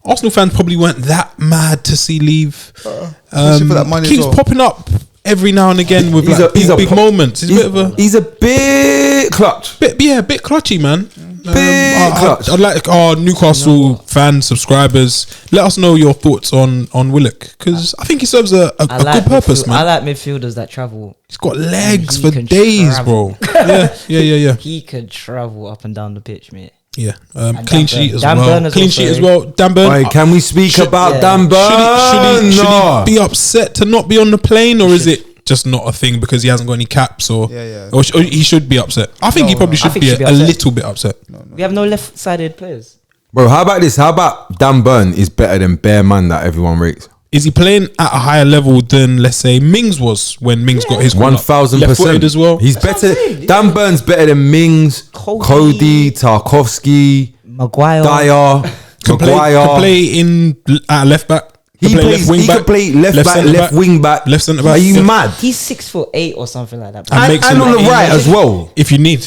Arsenal fans probably weren't that mad to see leave. Especially for that money as keeps well. popping up every now and again with He's like a big moments. He's a bit of a He's a bit clutch. bit clutchy, man. Big clutch. I'd like our Newcastle fan subscribers. Let us know your thoughts on Willock, because I think he serves a good purpose, man. I like midfielders that travel. He's got legs He for can days, travel. bro. Yeah. He could travel up and down the pitch, mate. Yeah, And clean Dan sheet Burn. as Dan well. Burn as Clean well, sheet as sorry. well. Dan Burn. Wait, can we speak about yeah. Dan Burn? Should No. he be upset to not be on the plane, or is it just not a thing because he hasn't got any caps? Or or he should be upset. I think he probably should think be he should be a upset. little bit upset. We have no left-sided players. Bro, how about this? How about Dan Burn is better than Bear Man that everyone rates? Is he playing at a higher level than, let's say, Mings was when Mings got his 1,000%. left-footed as well? He's That's what I'm better. saying. Dan Burn's better than Mings, Cody, Tarkovsky, Maguire. Dyer, can Maguire. play in at left back. He Can play plays. He can play left back, centre left wing back, left centre back. Are you Yeah. mad? He's 6'8" or something like that. And And, makes and him- on the right as well. If you need.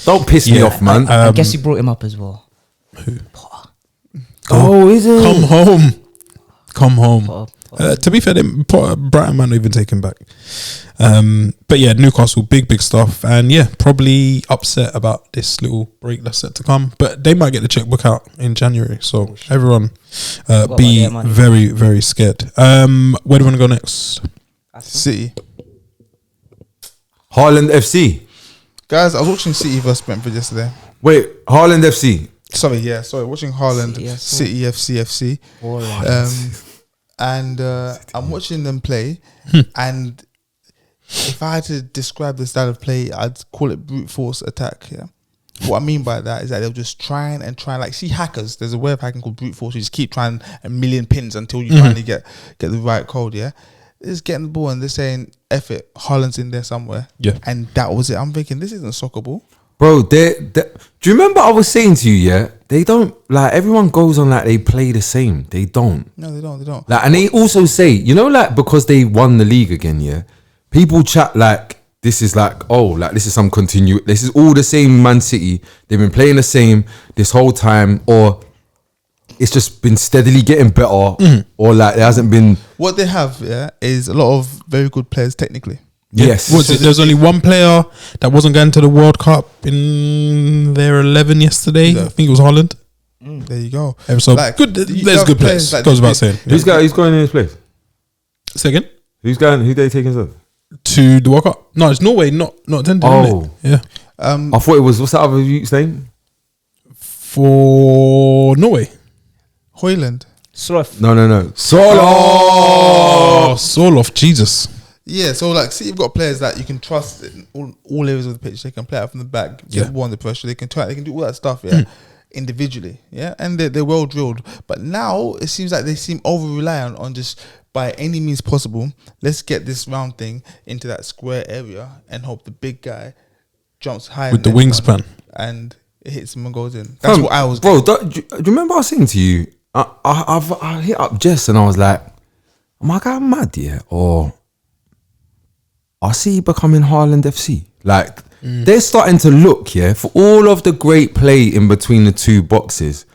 Don't piss me Yeah. off, man. I guess you brought him up as well. Oh, is it? Come home. Come home. Potter. To be fair, Brighton might not even take him back. But yeah, Newcastle, big stuff. And yeah, probably upset about this little break that's set to come. But they might get the checkbook out in January. So everyone be their money. very, very scared. Where do you want to go next? City. Haaland FC. Guys, I was watching City versus Brentford yesterday. Wait, Haaland FC. Sorry, watching Haaland, City, I saw. City FC. Boring. And I'm watching them play, and if I had to describe the style of play, I'd call it brute force attack. Yeah, what I mean by that is that they'll just try and like, see, hackers. There's a way of hacking called brute force. You just keep trying a million pins until you finally get the right code. Yeah, they're just getting the ball and they're saying, "F it, Haaland's in there somewhere." Yeah. and that was it. I'm thinking this isn't soccer ball. Bro, do you remember I was saying to you, yeah? They don't, like, everyone goes on like they play the same. They don't. No, they don't. They don't. Like, and they also say, you know, like, because they won the league again, yeah? People chat like, this is like, oh, like, this is some this is all the same Man City. They've been playing the same this whole time, or it's just been steadily getting better, or like, there hasn't been. What they have, yeah, is a lot of very good players technically. Yes. Was it? There's only one player that wasn't going to the World Cup in their 11 yesterday. Yeah. I think it was Holland. There you go. So Like, good. you There's have good players. like Goes this- without saying. Who's going in his place? Second Who's going, who they taking his to the World Cup. No, it's Norway. Not attending. Oh. Isn't it? Yeah, I thought it was, what's that other youth's name? for Norway. Hoyland. Sloth. No. Solo! Oh, Soloff, Jesus. Yeah, so like, see, you've got players that you can trust in all areas of the pitch. They can play out from the back, get Yeah. the ball under pressure. They can try. They can do all that stuff. Yeah, individually. Yeah, and they're well drilled. But now it seems like they seem over reliant on just by any means possible. Let's get this round thing into that square area and hope the big guy jumps high With the than anyone wingspan. and it hits him and goes in. That's what I was. Bro, do you remember I was saying to you, I hit up Jess and I was like, am I going mad, yeah? Or I see becoming Haaland FC. Like, they're starting to look, yeah, for all of the great play in between the two boxes,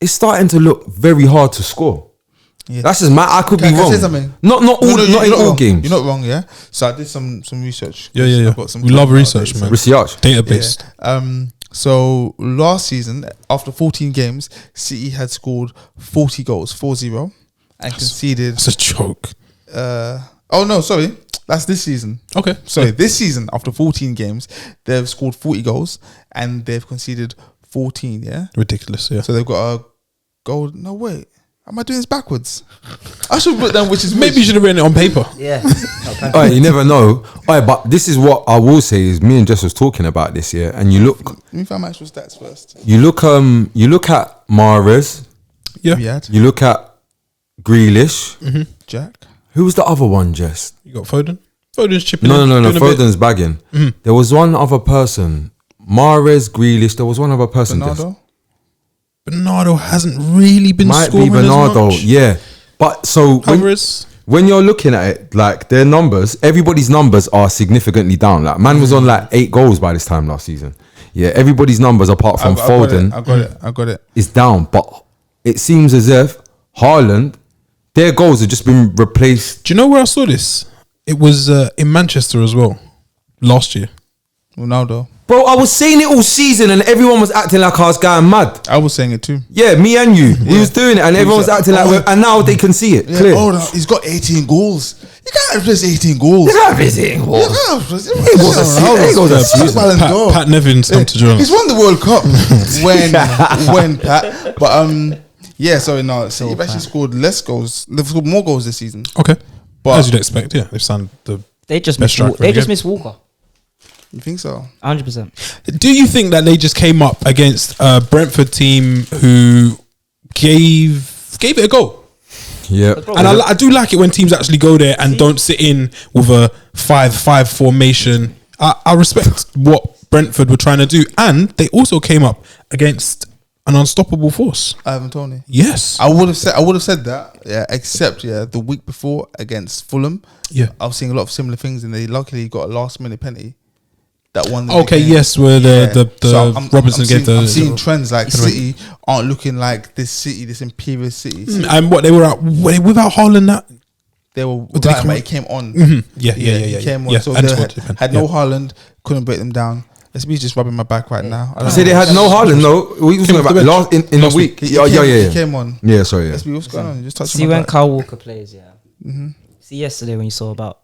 it's starting to look very hard to score. Yeah. That's just I could Can be I wrong. say something? Not No, all, no, not in you're all wrong. games. You're not wrong, yeah. So I did some research. Yeah. I've got some We love about research, this. man. Research. Data based. Yeah. So last season, after 14 games, City had scored 40 goals, 4-0, and conceded. It's a joke. Oh no, sorry, that's this season. Okay. Sorry, this season after 14 games, they've scored 40 goals and they've conceded 14. Yeah. Ridiculous. Yeah. So they've got a goal. No wait, am I doing this backwards? I should put down which is Maybe you should have written it on paper. Yeah. All right, you never know. All right, but this is what I will say is me and Jess was talking about this, yeah. And you look, Let me find my actual stats first. you look at Mahrez, Yeah. Riyadh, you look at Grealish. Jack. Who was the other one, Jess? You got Foden. Foden's chipping. No, in, doing a bit. Foden's bagging. There was one other person. Mahrez, Grealish. There was one other person. Jess. Bernardo. Bernardo hasn't really been Might be scoring Bernardo. as much. Yeah, but so Alvarez. when you're looking at it, like their numbers, everybody's numbers are significantly down. Like man was on like 8 goals by this time last season. Yeah, everybody's numbers apart from Foden I got it. is down. But it seems as if Haaland, their goals have just been replaced. Do you know where I saw this? It was in Manchester as well, last year. Ronaldo. Bro, I was saying it all season and everyone was acting like I was going mad. I was saying it too. Yeah, me and you. We was doing it and everyone was acting like, and now they can see it. Yeah, Clear. oh, no, he's got 18 goals. You can't replace 18 goals. You can't replace 18 goals. You can't replace- He goes a season. Ballon d'Or. Pat Nevin's come to join He's us. won the World Cup when Pat. But yeah. So no, City have actually scored less goals. They've scored more goals this season. Okay, But as you'd expect, yeah, they've signed the. They just Best missed. striker They in the just game. missed Walker. you think so? 100%. Do you think that they just came up against a Brentford team who gave it a go? Yeah. And I do like it when teams actually go there and don't sit in with a 5-5 formation. I respect what Brentford were trying to do, and they also came up against an unstoppable force. Ivan Toney. Yes, I would have said that. Yeah, except the week before against Fulham. Yeah. I was seeing a lot of similar things, and they luckily got a last minute penalty that won. the Okay, game. yes, where the So Robertson gave I'm the seeing trends like City aren't looking like this imperious City. and what they were out without Haaland. That They were did he right, come but on? he came on. Yeah. He came on. Yeah, So and they scored. had no Haaland, couldn't break them down. SB just rubbing my back right now. I don't So know. they had no Haaland, no. We was Came talking off the about bench. last in Last a week. He Yeah. came on. Yeah, sorry. Yeah. SB, what's going on? You just touched See my when back. Kyle Walker plays, See yesterday when you saw about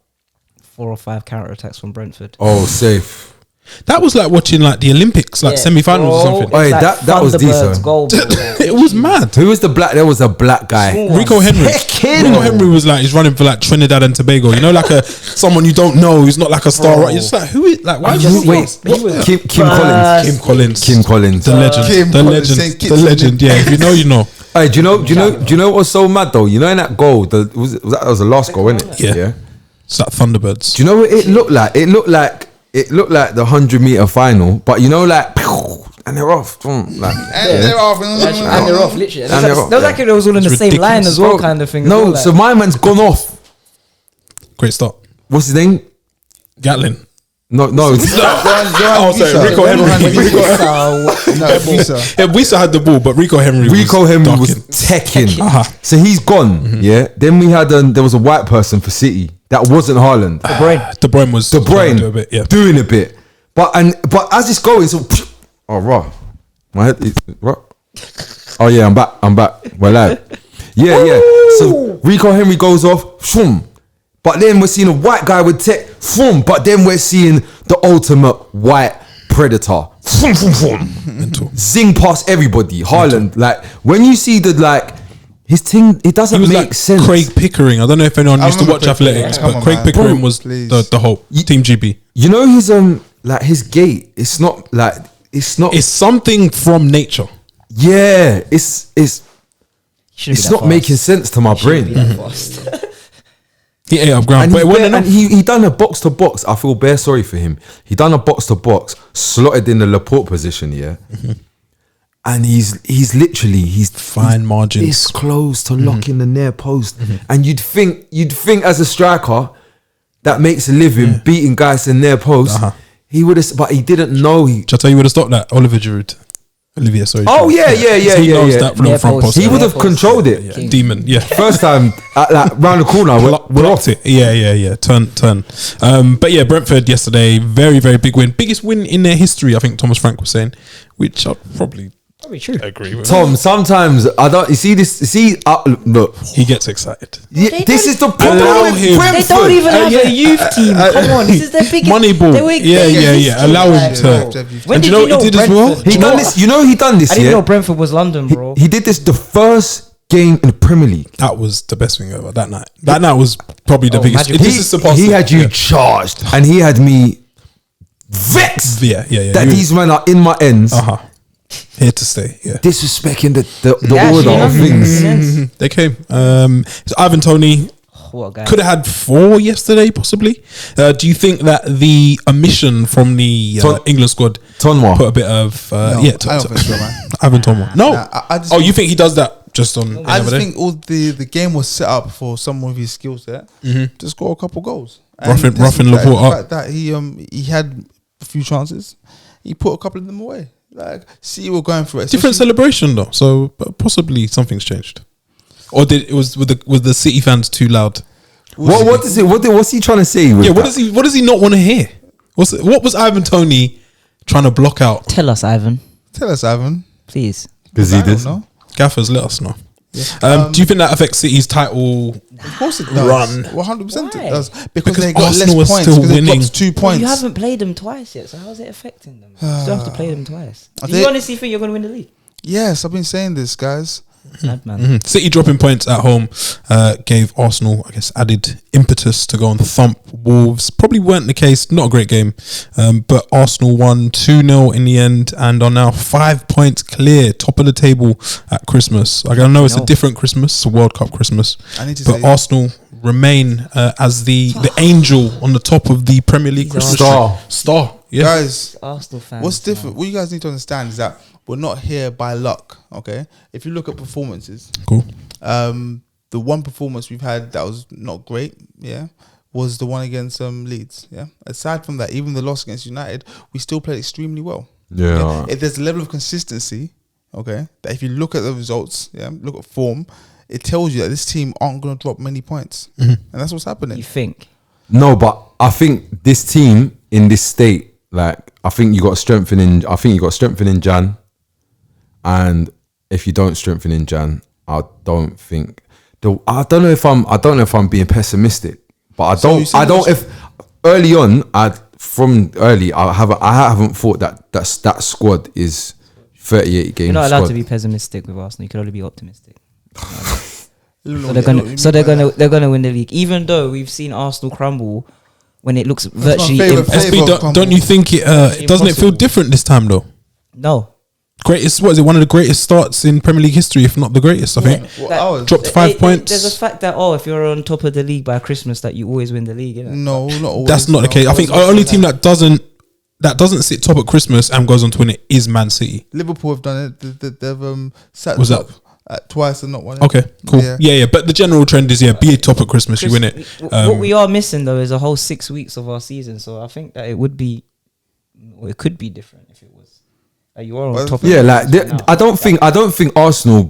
4 or 5 counter attacks from Brentford. Oh, safe. that was like watching like the Olympics, like Yeah, semi-finals or bro, something. Oh, it's yeah, that was Thunderbird's decent. Goal, bro, like, It was mad. Who was the black? There was a black guy. Small Rico one. Henry. Heckin'. Rico Henry was like he's running for like Trinidad and Tobago. You know, like someone you don't know who's not like a star. Bro. Right? You're just like who is like why? just- Wait, He was Kim Collins. Kim Collins. Kim Collins. The legend. Kim the Collins, legend. Saint Kitts. The legend. Yeah, if you know, you know. Hey, do you know what's so mad though? You know in that goal, that was the last goal, wasn't it? Yeah. It's like Thunderbirds. Do you know what it looked like? It looked like the 100-meter final, but you know, like, and they're off. Like, And they're off. And they're off, literally. And they're off, That was yeah. like it was all in the It's same line ridiculous. as well, Bro, kind of thing. as No, well, like. so my man's gone off. Great start. What's his name? Gatlin. No. Oh, sorry, Rico Henry. No, Visa. Yeah, Wisa had the ball, but Rico Henry. Rico was Henry was ducking. teching. Uh-huh. So he's gone. Yeah. Then we had there was a white person for City that wasn't Haaland. De Bruyne was De Bruyne do a bit, yeah. doing a bit, but as it's going, so raw. My head is raw. Oh yeah, I'm back. We're live. Yeah. So Rico Henry goes off, shoom. But then we're seeing a white guy with tech, shoom. But then we're seeing the ultimate white predator, shoom, shoom, shoom. Mental. Zing past everybody. Haaland, like when you see his thing, it He doesn't was make like sense. Craig Pickering. I don't know if anyone I used to remember watch Pickering. athletics, Come but on, Craig man. Pickering Bro, was please. the whole Team GB. You know his like his gait. It's not. It's something from nature. Yeah, it's Shouldn't be that not fast. making sense to my Shouldn't be brain. that fast. He ate up ground, And, but it wasn't enough. he done a box to box. I feel bare sorry for him. He done a box to box, slotted in the Laporte position, yeah. And he's literally Fine margins. this close to locking the near post. And you'd think as a striker that makes a living beating guys in near post, he would have, but he didn't know he. Shall I tell you would have stopped that? Olivier, sorry. Oh yeah. He knows that from Near front post. post. He would have controlled it. Yeah, demon. Yeah. First time, like round the corner, we're off. Blocked it. Yeah. Turn. But yeah, Brentford yesterday, very, very big win. Biggest win in their history, I think Thomas Frank was saying, which I'd probably Probably true. agree with. Tom, sometimes I don't. You see this? Look. He gets excited. Yeah, this is the Allow problem with him. Brentford. They don't even have a youth team. Come on, this is their biggest Moneyball. they were- Yeah. they were Allow him like, to. bro. When And did do you know what he did as well? Brentford- He Do you know done what? this. You know he done this. I didn't Yeah, know Brentford was London, bro. he did this the first game in the Premier League. That was the best thing ever. That night. That night was probably the biggest. magical. This is surpassed He it. had you Yeah. charged, and he had me vexed Yeah. that these men are in my ends, Here to stay. Yeah. disrespecting the Yeah, order actually, of that makes things. sense. They came. So Ivan Toney What a guy. could have had 4 yesterday, possibly. Do you think that the omission from the England squad Tonwa. put a bit of No, I don't think so, man. Ivan Tonwa? No. Nah, I just Oh, you think he does that just on. I just think all the game was set up for someone with his skill set to score a couple goals. Roughing Laporte up. That he had a few chances, he put a couple of them away. Like, see, we're going for it. Different celebration though, so possibly something's changed, or was the City fans too loud? What's he trying to say? With what does he not want to hear? What was Ivan Toney trying to block out? Tell us, Ivan. Please. Because he did. Gaffers, let us know. Yeah. Do you think that affects City's title? Of course it does. Run. 100% Why? it does. Because they got Arsenal less are points. still Because they winning. dropped 2 Well, points. you haven't played them twice yet, so how's it affecting them? You still have to play them twice. Do you honestly think you're going to win the league? Yes, I've been saying this, guys. Madman. City dropping points at home gave Arsenal, I guess, added impetus to go and thump Wolves. Probably weren't the case. Not a great game, but Arsenal won 2-0 in the end and are now 5 points clear, top of the table at Christmas. Like, I know it's a different Christmas, it's a World Cup Christmas, but Arsenal remain as the angel on the top of the Premier League Christmas star. Yeah, Guys, Arsenal fans. what's different? What you guys need to understand is that we're not here by luck. Okay, if you look at performances, cool. The one performance we've had that was not great, was the one against Leeds. Yeah. Aside from that, even the loss against United, we still played extremely well. Yeah. If there's a level of consistency, okay, that if you look at the results, look at form, it tells you that this team aren't going to drop many points, and that's what's happening. You think? No, but I think this team in this state, like, I think you got to strengthen in Jan, and if you don't strengthen in Jan, I don't know if I'm being pessimistic, but I don't. If early on, I haven't thought that squad is 38 games. You're not allowed squad. to be pessimistic with Arsenal. You can only be optimistic. So they're gonna win the league, even though we've seen Arsenal crumble when it looks virtually SB, don't you think it doesn't it feel different this time though? No. Greatest, what is it? One of the greatest starts in Premier League history, if not the greatest. I think dropped 5 points. There's a fact that if you're on top of the league by Christmas, that you always win the league. Innit? No, not always. That's not the case. I think the only team that doesn't sit top at Christmas and goes on to win it is Man City. Liverpool have done it. They've sat Was top twice and not won it. Okay, cool. Yeah. But the general trend is be a top at Christmas, you win it. What we are missing though is a whole 6 weeks of our season. So I think that it could be different if it was. You are on top. Yeah, like I don't think Arsenal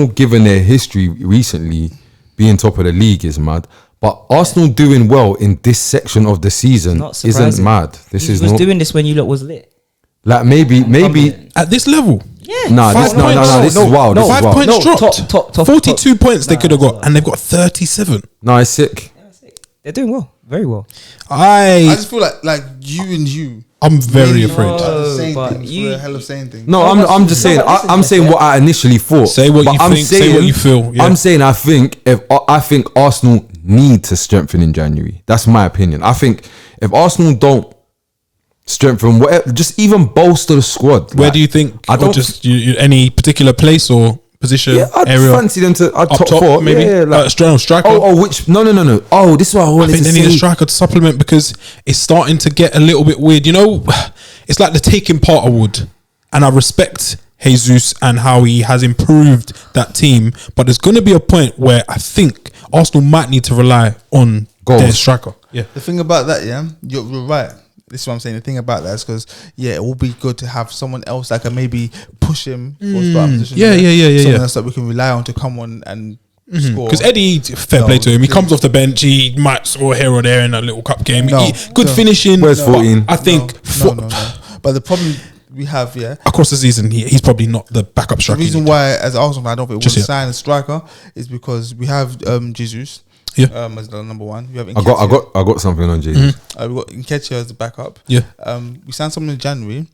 given their history recently being top of the league is mad. But Arsenal doing well in this section of the season isn't mad. This is not doing this when you lot was lit. Like maybe at this level. Yeah. No, this is wild. 5 points dropped. Top 42 points they could have got, and they've got 37. No, it's sick. They're doing well, very well. I just feel like you. I'm very afraid. No, I'm just saying. I'm saying what I initially thought. Say what you think. Say what you feel. Yeah. I'm saying I think Arsenal need to strengthen in January. That's my opinion. I think if Arsenal don't strengthen, whatever, just even bolster the squad. Where do you think? I don't just any particular place or position. Yeah, I'd area? fancy them to top 4, maybe. Yeah, like, striker. Which no. Oh, this is what I wanted to say. They need a striker to supplement because it's starting to get a little bit weird. You know, it's like the taking part award, and I respect Jesus and how he has improved that team, but there's going to be a point where I think Arsenal might need to rely on their striker. Yeah. The thing about that, you're right. This is what I'm saying. The thing about that is because it will be good to have someone else that can maybe push him for a starting position. Someone else that we can rely on to come on and score. Because Eddie, fair play to him. He comes off the bench. He might score here or there in a little cup game. Good finishing. Where's 14? I think. No. But the problem we have, across the season, he's probably not the backup striker. The reason why, as Arsenal, I don't think we will sign a striker is because we have Jesus. As the number one. We have I got something on Jesus. We've got Nketiah as the backup. Yeah. We signed someone in January.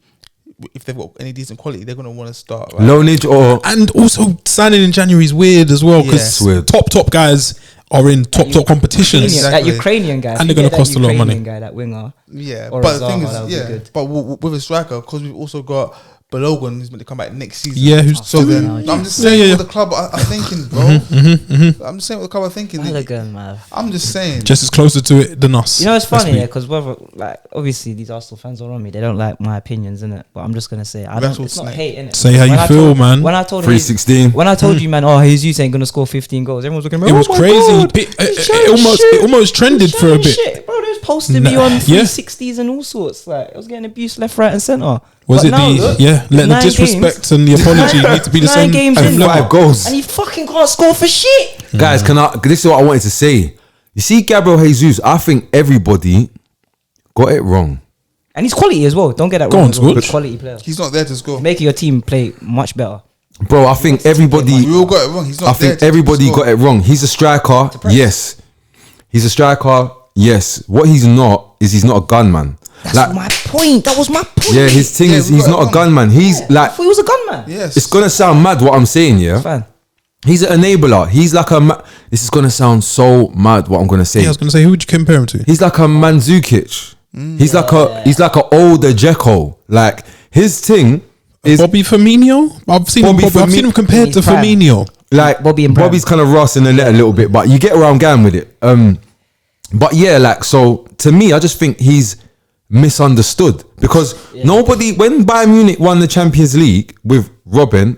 If they've got any decent quality, they're going to want to start. Right? Lonage and also signing in January is weird as well because top guys are in top competitions. That Ukrainian guy, and they're going to cost a lot of money. Guy, that winger. Yeah, but the thing is, but with a striker, because we've also got Balogun who's meant to come back next season. Yeah, who's so then I'm just saying what the club are thinking, bro. I'm just saying what the club are thinking. Balogun, man. I'm just saying. Just as closer to it than us. You know, it's funny, yeah, because whether like obviously these Arsenal fans are on me, they don't like my opinions, innit? But I'm just gonna say I don't. It's not hate, innit? Say how you feel, man. When I told 316. when I told you, man, Jesus ain't gonna score 15 goals. Everyone's looking. It was crazy. It almost trended for a bit. Shit, bro, they was posting me on 360s and all sorts. Like I was getting abused left, right, and centre. Was it let the disrespect and the apology need to be the same? 9 games And in, 5 goals. and he fucking can't score for shit. Guys, this is what I wanted to say. You see, Gabriel Jesus, I think everybody got it wrong. And he's quality as well. Don't get that Go wrong. on, as well. Switch. Quality player. He's not there to score. Making your team play much better. Bro, I think everybody. We all got it wrong. He's not I there think to everybody score. got it wrong. He's a striker. Yes. He's a striker. Yes. What he's not is he's not a gunman. That's my point. That was my point. Yeah, his thing is we he's got not it a wrong. gunman. He's I like, thought he was a gunman. Yes. it's gonna sound mad what I'm saying, yeah. Fine. He's an enabler. He's like this is gonna sound so mad what I'm gonna say. Yeah, I was gonna say, who would you compare him to? He's like a Mandzukic. He's like a older Dzeko. Like his thing is Bobby Firmino. I've seen him compared He's to prime. Firmino. like Bobby and Prime. Bobby's kind of Ross in the net a little bit, but you get where I'm going with it. But yeah, like, so to me, I just think he's misunderstood because nobody, when Bayern Munich won the Champions League with Robin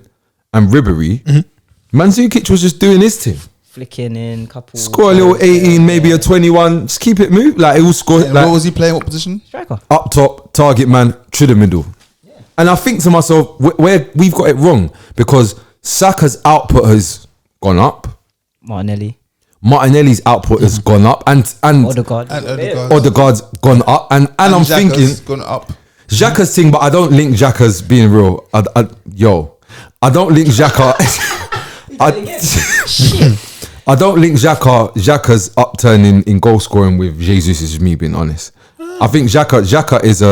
and Ribéry, Mandzukic was just doing his thing. Flicking in, couple. Score a little 18, maybe a 21, just keep it moving. Like, it will score. And Like, what was he playing? What position? Striker. up top, target man, through the middle. And I think to myself, where we've got it wrong because Saka's output has gone up. Martinelli's output has gone up, and Odegaard. Odegaard's gone up, and I'm Xhaka's thinking gone up. Xhaka's thing, but I don't link Xhaka's being real. I don't link Xhaka. I don't link Xhaka's upturn in goal scoring with Jesus. Is me being honest. I think Xhaka is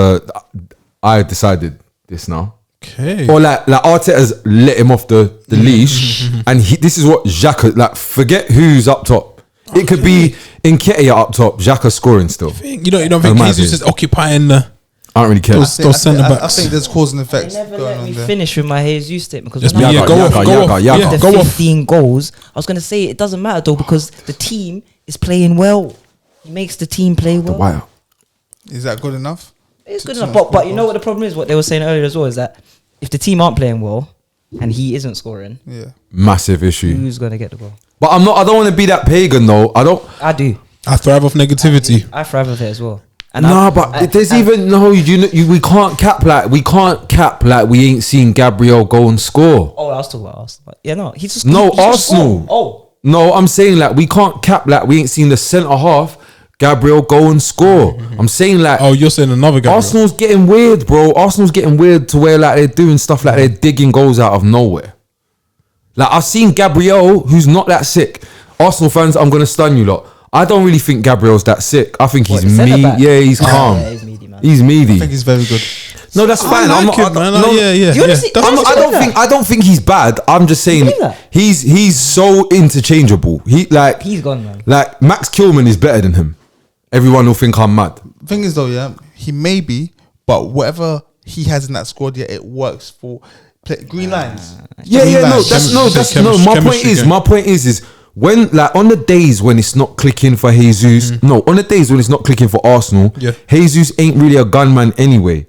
I decided this now. Okay. Or like Arteta's let him off the leash, and this is what Xhaka, like, forget who's up top. It could be Nketiah up top, Xhaka scoring still. You don't think Jesus is occupying the? I don't really care. I centre-backs. think there's cause and effects Never going let on me there. finish with my Jesus statement because Just when I go off. Yaga. the 15 goals, I was gonna say it doesn't matter though because the team is playing well. He makes the team play well. Wow. Is that good enough? It's good enough, but you know what the problem is? What they were saying earlier as well is that if the team aren't playing well and he isn't scoring, Yeah. Massive issue. who's gonna get the goal? But I don't want to be that pagan though. I do. I thrive off negativity. I thrive with it as well. And we can't cap like we ain't seen Gabriel go and score. Oh, I was talking about Arsenal. Yeah, no, he's just Arsenal. Oh, No, I'm saying like we can't cap like we ain't seen the centre half Gabriel go and score. I'm saying like, Oh, you're saying another Gabriel. Arsenal's getting weird, bro. Arsenal's getting weird to where like they're doing stuff like they're digging goals out of nowhere. Like I've seen Gabriel, who's not that sick. Arsenal fans, I'm gonna stun you lot. I don't really think Gabriel's that sick. I think he's meaty. Yeah, he's calm. Yeah, he's meaty, man. He's meaty. I think he's very good. No, that's fine. I like him, man. I don't think he's bad. I'm just saying believe that? he's so interchangeable. He's gone, man. Like Max Kilman is better than him. Everyone will think I'm mad. Thing is though, yeah, he may be, but whatever he has in that squad, yeah, it works for green lines. My point is when like on the days when it's not clicking for Jesus, on the days when it's not clicking for Arsenal, Jesus ain't really a gunman anyway.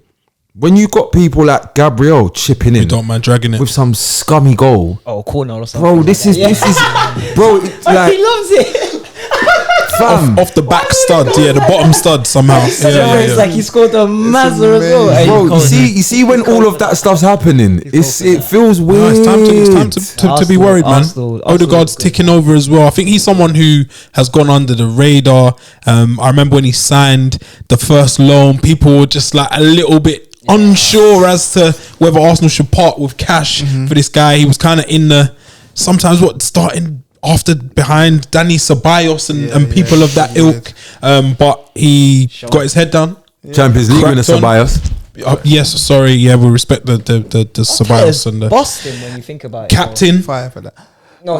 When you got people like Gabriel chipping in, You don't mind dragging it. with some scummy goal, Corner or something. bro. This is bro. It's like he loves it. fam, Off the back stud, the bottom stud somehow. It's like he scored a Mazda as well. Hey, bro. You see when all of that stuff's happening, it feels No, weird. it's time to be worried, man. Arsenal Odegaard's ticking over as well. I think he's someone who has gone under the radar. I remember when he signed the first loan, people were just like a little bit unsure as to whether Arsenal should part with cash for this guy. He was kind of in the sometimes starting after behind Danny Ceballos and people of that ilk. But he got his head down. Champions League winner Cracked on. Ceballos. Yes, sorry. Yeah, we respect the Ceballos and the Boston when you think about it. captain. Fire for that. No,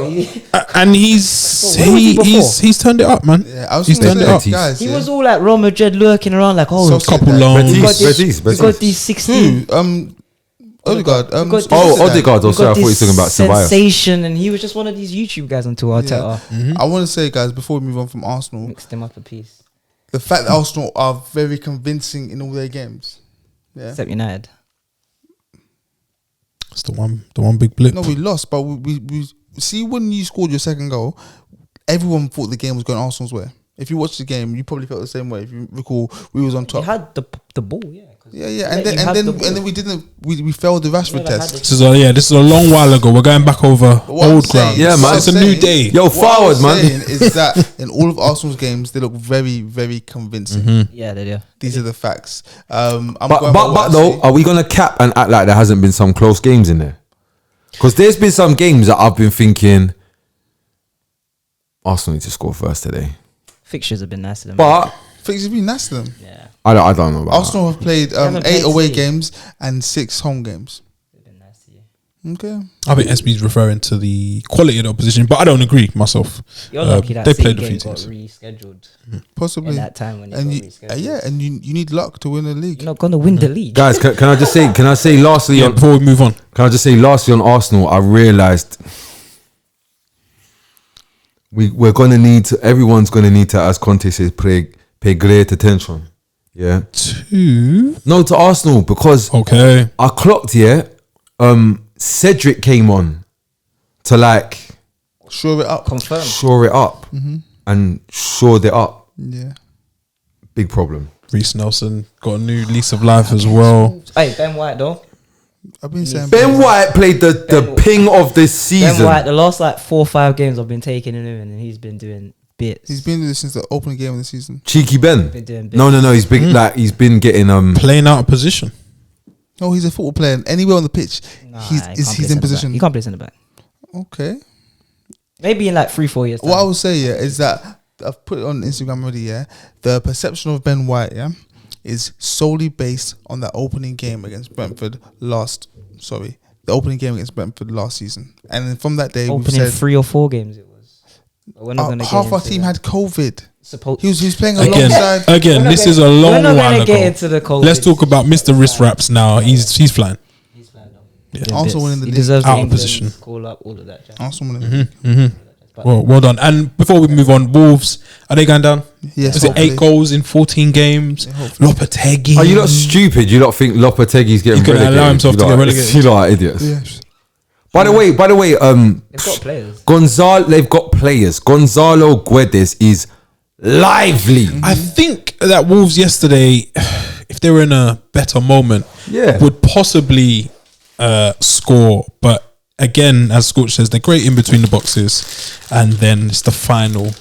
And he's What was he before? he's turned it up, man. Yeah, I was He's gonna turned it say, up. guys. he was all like Real Madrid lurking around like, So Couple sick, loans. we got Betis. these 16. Odegaard. We got Odegaard. we Also, I got thought you were this talking about Ceballos. sensation, and he was just one of these YouTube guys onto Arteta. I want to say, guys, before we move on from Arsenal, Mixed him up a piece. the fact that Arsenal are very convincing in all their games. Yeah. Except United. It's the one big blip. No, we lost, but we see when you scored your second goal, everyone thought the game was going Arsenal's way. If you watched the game, you probably felt the same way. If you recall, we was on top. You had the ball, yeah. And then we didn't. We failed the Rashford test. This is a long while ago. We're going back over old ground. Yeah, man. It's a new day. Yo, forward, man. Is that in all of Arsenal's games they look very, very convincing. Yeah, they do. These are the facts. But though, are we gonna cap and act like there hasn't been some close games in there? Because there's been some games that I've been thinking Arsenal need to score first today. Fixtures have been nice to them. But things have been nice to them. Yeah, I don't know about Arsenal have played haven't 8 played away City. games and 6 home games. they've been nice to you. Okay. I think SB's referring to the quality of the opposition, but I don't agree myself. You're lucky that they City played a game few got teams. rescheduled Possibly. in that time when it And got you, rescheduled. and you need luck to win the league. You're not gonna win the league. Guys, can I just say? Can I say lastly? Yeah, On, before we move on, can I just say lastly on Arsenal? I realised everyone's gonna need to, as Conte says, pay great attention. Yeah. No, to Arsenal, because okay. I clocked Cedric came on to like Shore it up. Confirmed. shore it up and shored it up. Yeah. Big problem. Reece Nelson got a new lease of life as well. Hey, Ben White though. I've been saying Ben White played the ping of this season. Ben White, the last like 4 or 5 games I've been taking him in, and he's been doing bits. He's been doing this since the opening game of the season. Cheeky Ben. Been doing bits. No. He's been he's been getting Playing out of position. No, he's a football player. And anywhere on the pitch, Nah, he's he can't in play position. He can't play centre back. Okay. Maybe in like 3-4 years. What I time. would say, is that I've put it on Instagram already, the perception of Ben White, is solely based on that opening game against Brentford the opening game against Brentford last season. And then from that day, we've Opening said 3 or 4 games it was. But we're not gonna half get our into team that. had COVID. Supposed He was playing Again, alongside. this is a long we're not while gonna ago. get into the COVID. Let's talk about Mr. Wrist Wraps now. He's flying. He's playing though. Yeah. Doing Also bits. winning the He league. deserves Out the of England position. call up, all of that. Jazz. Arsenal winning the league. But Well done. And before we move on, Wolves, are they going down? Yes, Is it 8 hopefully. goals in 14 games? Lopetegui. Are you not stupid? You don't think Lopetegui's getting He couldn't relegated? allow himself to get relegated. You lot are idiots. Yes. By the way, they've got players. they've got players. Gonzalo Guedes is lively. I think that Wolves yesterday, if they were in a better moment, would possibly score. But again, as Scorch says, they're great in between the boxes, and then it's the final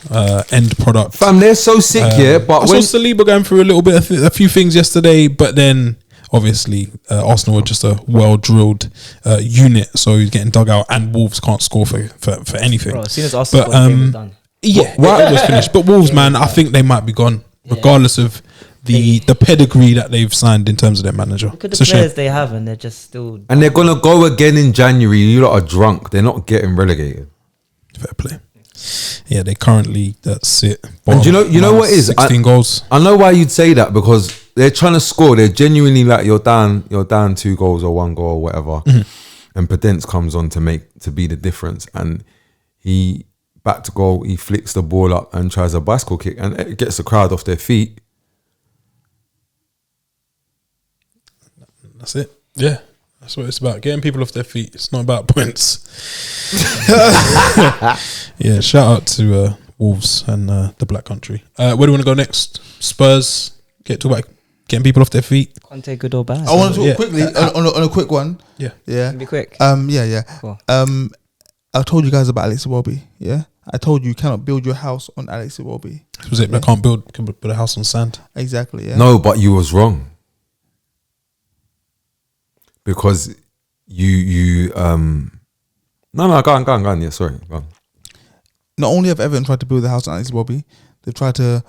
end product. Fam, they're so sick, but I saw Saliba going through a little bit, a few things yesterday, but then obviously Arsenal are just a well-drilled unit, so he's getting dug out, and Wolves can't score for anything. Bro, as soon as Arsenal But, got the game was done. Yeah, it was finished. But Wolves, man, I think they might be gone, regardless of the pedigree that they've signed in terms of their manager. Look at It's the a shame. players they have, and they're just still. and they're gonna go again in January. You lot are drunk. They're not getting relegated. Fair play. Yeah, they currently sit. And you know what is 16 goals. I know why you'd say that, because they're trying to score. They're genuinely like you're down 2 goals or 1 goal or whatever, and Podence comes on to be the difference, and he back to goal. He flicks the ball up and tries a bicycle kick, and it gets the crowd off their feet. That's it. Yeah, that's what it's about. Getting people off their feet. It's not about points. Yeah, shout out to Wolves and the Black Country. Where do you want to go next? Spurs. Talk about getting people off their feet. Conte, good or bad? I want to talk Yeah. quickly on a quick one. Yeah. Be quick. Yeah. Cool. I told you guys about Alex Iwobi. Yeah. I told you cannot build your house on Alex Iwobi. Was it? I can't build a house on sand. Exactly. Yeah. No, but you was wrong, because you go on. Yeah, sorry, go on. Not only have Everton tried to build the house on Alex Iwobi, they've tried to.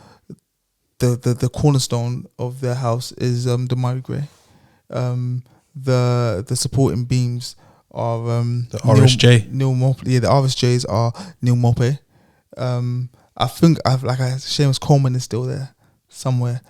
The cornerstone of their house is Damari Gray. The supporting beams are The RSJ. Neil Mope. Yeah, the RSJs are Neil Mope. I think Seamus Coleman is still there somewhere.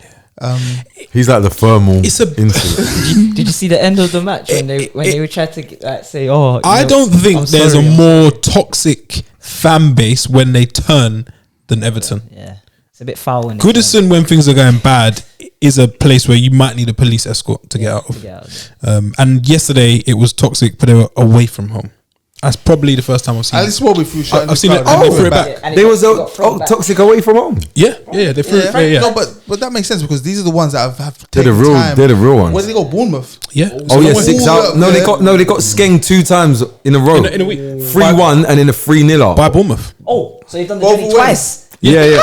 He's like the thermal It's a- incident. Did you see the end of the match when they were trying to like, say, "Oh, I don't think I'm there's sorry, a I'm more sorry." toxic fan base when they turn than Everton. Yeah, it's a bit foul. When Goodison, when things are going bad, is a place where you might need a police escort to get out of. And yesterday it was toxic, but they were away from home. That's probably the first time I've seen At it. least what we threw shot. I've seen it. And they threw it back. They was toxic away from home. Yeah. They threw it. Yeah. No, but that makes sense because these are the ones that have They're taken the real. time. They're the real ones. Where did they go? Bournemouth. Yeah. Oh yeah, So 6 out. No, they got skenged 2 times in a row. in a week. 3-1 and then a 3-0. By Bournemouth. Oh, so you've done the Both journey ways. twice. Yeah.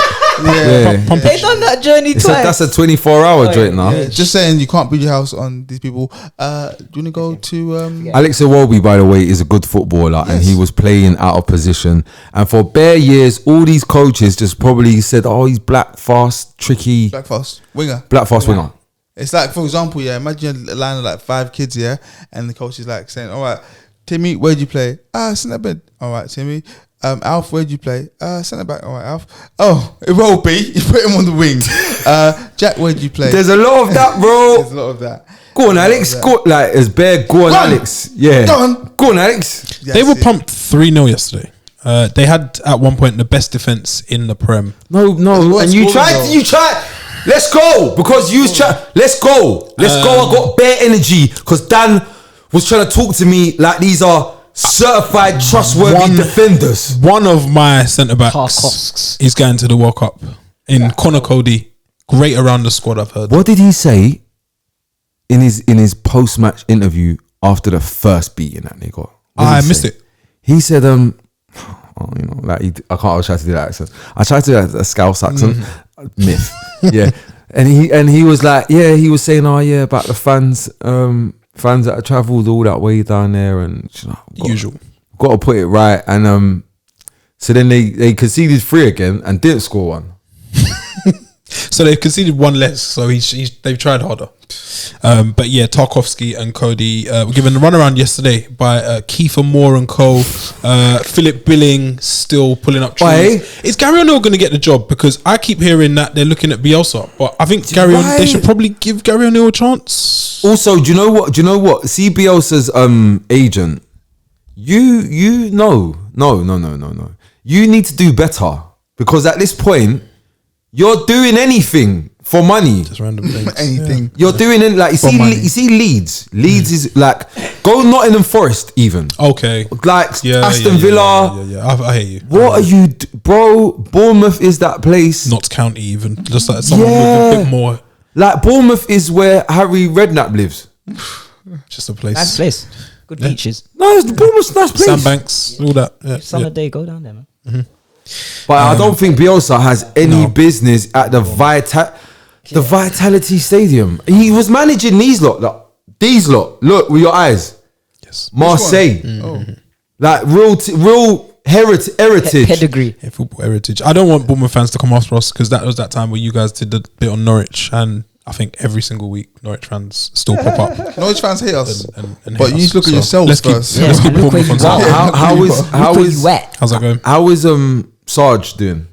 Pump They it. done that journey twice. That's a 24-hour joint now. Yeah, just saying you can't build your house on these people. Do you want to go to? Alex Iwobi, by the way, is a good footballer, and he was playing out of position. And for bare years, all these coaches just probably said, "Oh, he's black, fast, tricky, Black fast winger. black, fast winger." It's like, for example, imagine a line of like 5 kids, and the coach is like saying, "All right, Timmy, where'd you play? Centre mid. All right, Timmy. Alf, where'd you play? Centre back. All right, Alf. Oh, Iwobi, you put him on the wing. Jack, where'd you play? There's a lot of that, bro. There's a lot of that. Go on, Alex. Go like as bare. Go on, Alex. Yeah. Go on. Go on, Alex. They were pumped 3-0 yesterday. They had at one point the best defense in the Prem. No, what and you scoring tried. though? You tried. Let's go because you try. Let's go. Let's go. I got bare energy because Dan was trying to talk to me like these are certified, trustworthy defenders. One of my centre backs Tarkovsky. is going to the World Cup in Connor Cody. Great around the squad, I've heard. What did he say in his post match interview after the first beating that they got? What did I he missed say? it. He said, I can't try to do that accent. I tried to do a Scouse accent, myth, yeah. And he was like, yeah, he was saying, oh yeah, about the fans that have travelled all that way down there, and Usual. got to put it right. And so then they conceded 3 again and didn't score one. So they've conceded one less. So they've tried harder. But yeah, Tarkovsky and Cody were given a runaround yesterday by Kiefer Moore and co. Philip Billing still pulling up trees. Is Gary O'Neill going to get the job? Because I keep hearing that they're looking at Bielsa, but I think they should probably give Gary O'Neill a chance. Also, do you know what? See Bielsa's agent. No. You need to do better because at this point, you're doing anything for money. Just random things. Anything. You're doing it like money. you see Leeds. Leeds is like go Nottingham Forest even. Okay. Like Aston Villa. Yeah. I hear you. What are you, bro? Bournemouth is that place. Notts County even. Just like someone with a bit more. Like Bournemouth is where Harry Redknapp lives. Just a place. Nice place. Good beaches. No, it's Bournemouth's nice place. Sandbanks, all that. Yeah, Summer day, go down there, man. But I don't think Bielsa has any business at the Vitality Stadium. He was managing these lot. Look with your eyes. Yes. Marseille. Like real heritage. Pedigree. Yeah, football heritage. I don't want Bournemouth fans to come after us because that was that time where you guys did the bit on Norwich, and I think every single week Norwich fans still pop up. Norwich fans hate us, and but hate you need to look us. at yourselves let's first. Keep, let's keep look where Bournemouth you fans are. out. How's How's that going? Sarge doing?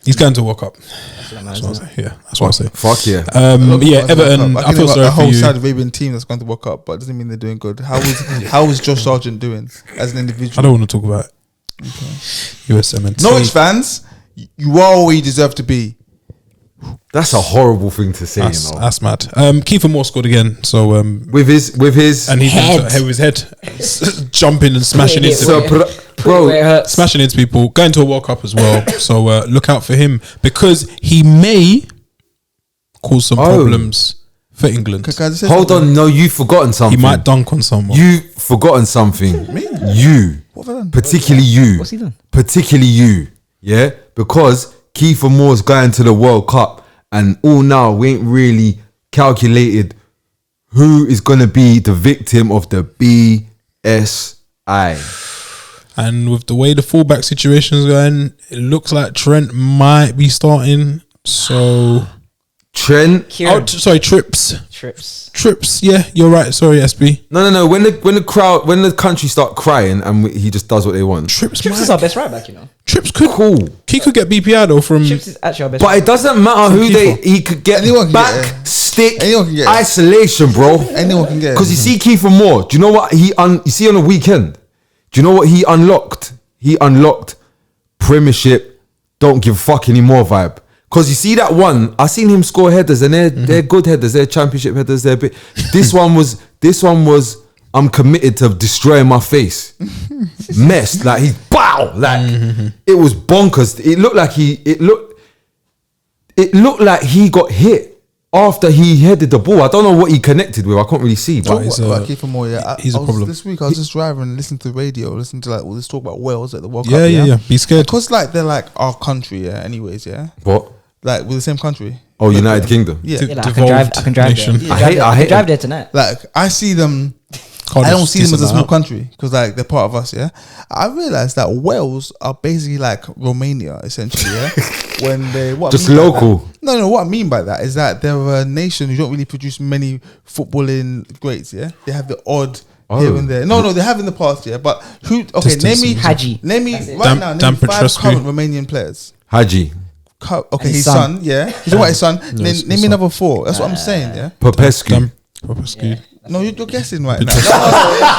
He's going to World Cup. That's what I say. Yeah, that's what I say. Fuck yeah. Yeah, Everton. I feel sorry a for whole you. Saudi Arabian team that's going to World Cup, but it doesn't mean they're doing good. How is Josh Sargent doing as an individual? I don't want to talk about it. USMNT. Norwich fans, you are where you deserve to be. That's a horrible thing to say, That's, you know. that's mad. Kiefer Moore scored again. So With his and he's Head. with his head jumping and smashing into So, Where it hurts. smashing into people, going to a World Cup as well. So look out for him because he may cause some problems for England. Can I just say hold something? on, no, you've forgotten He something. might dunk on someone. You've forgotten something. Me? You. What have I done? Particularly you. What's he done? Particularly you. Yeah? Because Kiefer Moore's going to the World Cup and all now we ain't really calculated who is going to be the victim of the BSI. And with the way the fullback situation is going, it looks like Trent might be starting. So Trent. Kieran. Trips. Yeah, you're right. Sorry, SB. No. When the country start crying and he just does what they want. Trips is our best right back, you know. Trips could Cool. He could get BPI though from. Trips is actually our best. But right it doesn't matter who he could get. Anyone can back, get it. stick, Anyone can get it. isolation, bro. Anyone can get it. Because you see Kiefer Moore. Do you know what you see on the weekend? Do you know what he unlocked? He unlocked Premiership, don't give a fuck anymore vibe. Because you see that one, I seen him score headers and they're good headers, they're Championship headers, they're bit. This one was I'm committed to destroying my face. Messed, like he's it was bonkers. It looked like he got hit after he headed the ball. I don't know what he connected with. I can't really see. But Talk about Kiefer Moore, yeah. He's a problem. This week I was just driving and listening to the radio, listening to like all this talk about Wales at the World Cup. Yeah. Be scared. Because like they're like our country, yeah. Anyways, yeah. what? Like we're the same country. Oh, United Kingdom. Yeah. Yeah, like, I can drive nation. there. I hate drive there tonight. Like I see them. Cardiff's I don't see them as a decent small now. country because like they're part of us. Yeah. I realized that Wales are basically like Romania, essentially. Yeah. When they Just I mean by local. that- No. What I mean by that is that they're a nation who don't really produce many footballing greats. Yeah. They have the odd. Here and there. No, they have in the past, yeah. But who? Okay, Just name me Hadji. Name me That's it. right now. Dan Name 5 Petrescu. current Romanian players. Haji. Okay, his his son. son. Yeah, he's about his son. his Name me son. another 4. That's what I'm saying. Yeah. Popescu. Popescu. No, you're guessing right now.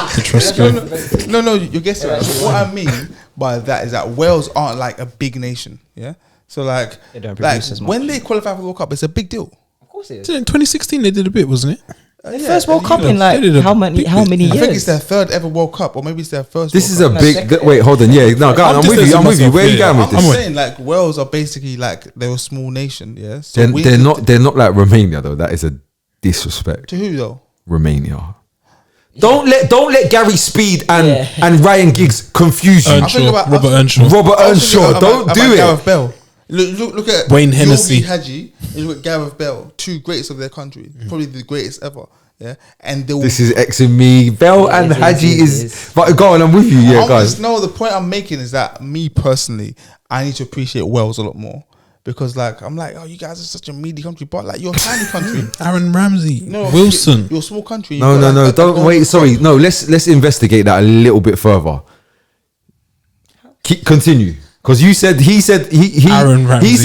Petrescu. No, you're guessing right. So what I mean by that is that Wales aren't like a big nation. Yeah. So like, They don't like produce as much. when they qualify for the World Cup, it's a big deal. Of course it is. In 2016 they did a bit, wasn't it? First World Cup in they did a like how many big years? I think it's their 3rd ever World Cup, or maybe it's their first. This World is a Cup. big. second. Wait, hold on. Yeah, no, go on. I'm I'm just with you. listening I'm with you. myself, Where are you yeah. going with I'm this? saying like Wales are basically like they're a small nation. Yeah. So They're not. They're not like Romania though. That is a disrespect. To who though? Romania. Don't let Gary Speed and Yeah. Ryan Giggs confuse you. Earnshaw, Robert Earnshaw. Robert I was thinking Earnshaw, don't about do it. Gareth Bell. Look at Wayne Hennessy. Yorgi Hadji, and look at Gareth Bell, 2 greats of their country, probably the greatest ever. Yeah, and they will. This is Xing me. Bell and it is, Haji it is. is. But go on, I'm with you. Yeah, guys. No, the point I'm making is that me personally, I need to appreciate Wales a lot more because, like, I'm like, oh, you guys are such a meaty country, but like, you're a tiny country. Aaron Ramsey. No, Wilson. you're a small country. No, You've got, no, like, don't wait. Sorry, no. Let's investigate that a little bit further. Continue. Because he said Aaron Ramsey. he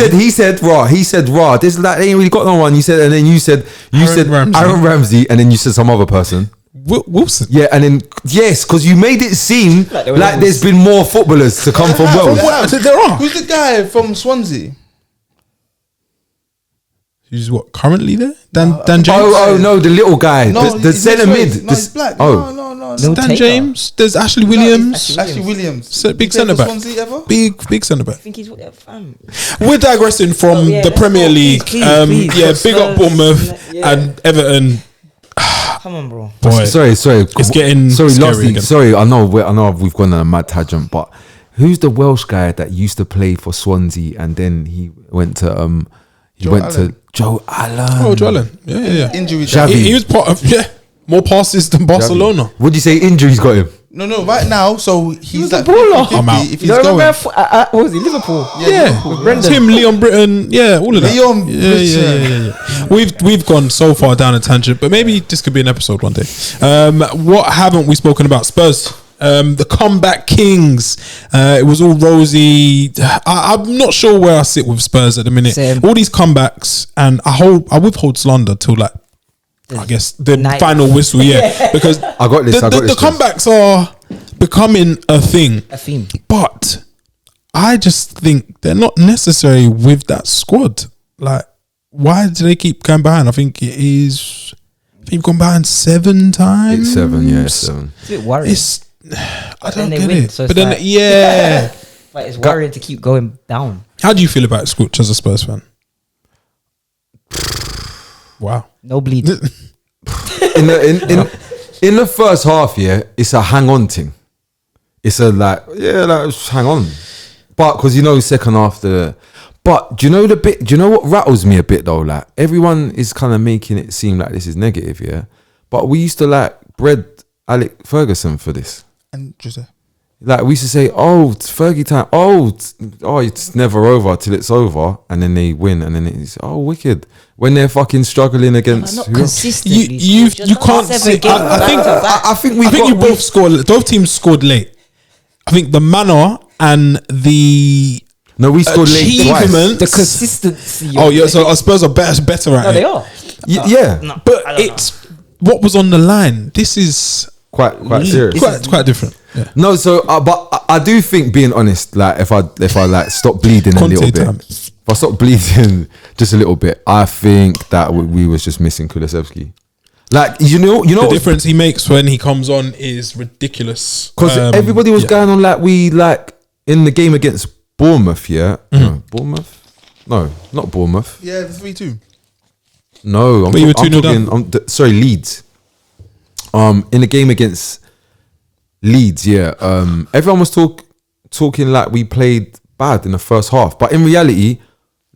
said raw. This like they ain't really got no one. You said, and then you said Ramsey. Aaron Ramsey, and then you said some other person. Wilson. Yeah, and then yes, because you made it seem Like they were like there's been more footballers to come from Wales. I said there are. Who's the guy from Swansea? Who's what? Currently there? Dan James. Oh no, the little guy, No, the he's centre mixed mid. race. No, he's black. Oh, No. No. Dan Taker. James. There's Ashley Williams. Ashley Williams. Big He played centre for back. Swansea ever? Big centre back. I think he's fam. We're digressing from Oh, yeah, the let's Premier go. League. Please, Yeah, please. big up Bournemouth Yeah. and Everton. Come on, bro. Boy, sorry. It's getting sorry. scary Lastly, again. sorry. I know we've gone on a mad tangent, but who's the Welsh guy that used to play for Swansea and then he went to Joe Allen. Joe Allen. Oh, Joe Allen. Yeah. Injury. Xavi. He was part of more passes than Barcelona. Would you say injuries got him? No, right now, so he's a like baller. 50-50 I'm out. if You he's don't going. remember? What was he? Liverpool. Yeah, Brendan. Tim, Leon Britton, all of that. Leon Yeah. We've gone so far down a tangent, but maybe this could be an episode one day. What haven't we spoken about? Spurs, the comeback kings. It was all rosy. I'm not sure where I sit with Spurs at the minute. Same. All these comebacks, and I withhold slander till like. I guess the Night. final whistle, because I got this. the comebacks are becoming a thing. A theme. But I just think they're not necessary with that squad. Like, why do they keep going behind? I think you've gone behind 7 times. It's 7, yeah, it's 7. It's a bit worrying. I don't then they get win, it. so it's But then, like- Like it's worrying to keep going down. How do you feel about Squitch as a Spurs fan? Wow. No bleed. in the first half, it's a hang on thing. It's a just hang on. But because second half but do you know what rattles me a bit though? Like everyone is kind of making it seem like this is negative, but we used to bread Alec Ferguson for this. And Jose. Like we used to say, oh, it's Fergie time. Oh, it's never over till it's over, and then they win, and then it's wicked when they're fucking struggling against. Not who else? consistently. You can't seven say. games I think we. I think you both scored. Both teams scored late. I think the manner and the No, we scored late twice. achievement, The consistency. Oh yeah, so Spurs are better at No, it. they are. Yeah, No, But I don't know. it's what was on the line. This is quite serious. quite different. Yeah. No, so but I do think, being honest, like if I like stop bleeding a Conte little bit, time. if I stop bleeding just a little bit, I think that we was just missing Kulusevski. Like you know, The difference he makes when he comes on is ridiculous. because everybody was going on like in the game against Bournemouth. Yeah, no, Bournemouth. No, not Bournemouth. Yeah, the 3-2. No, But you were 2-0 down. Sorry, Leeds. In the game against Leeds, yeah. Everyone was talking like we played bad in the first half, but in reality,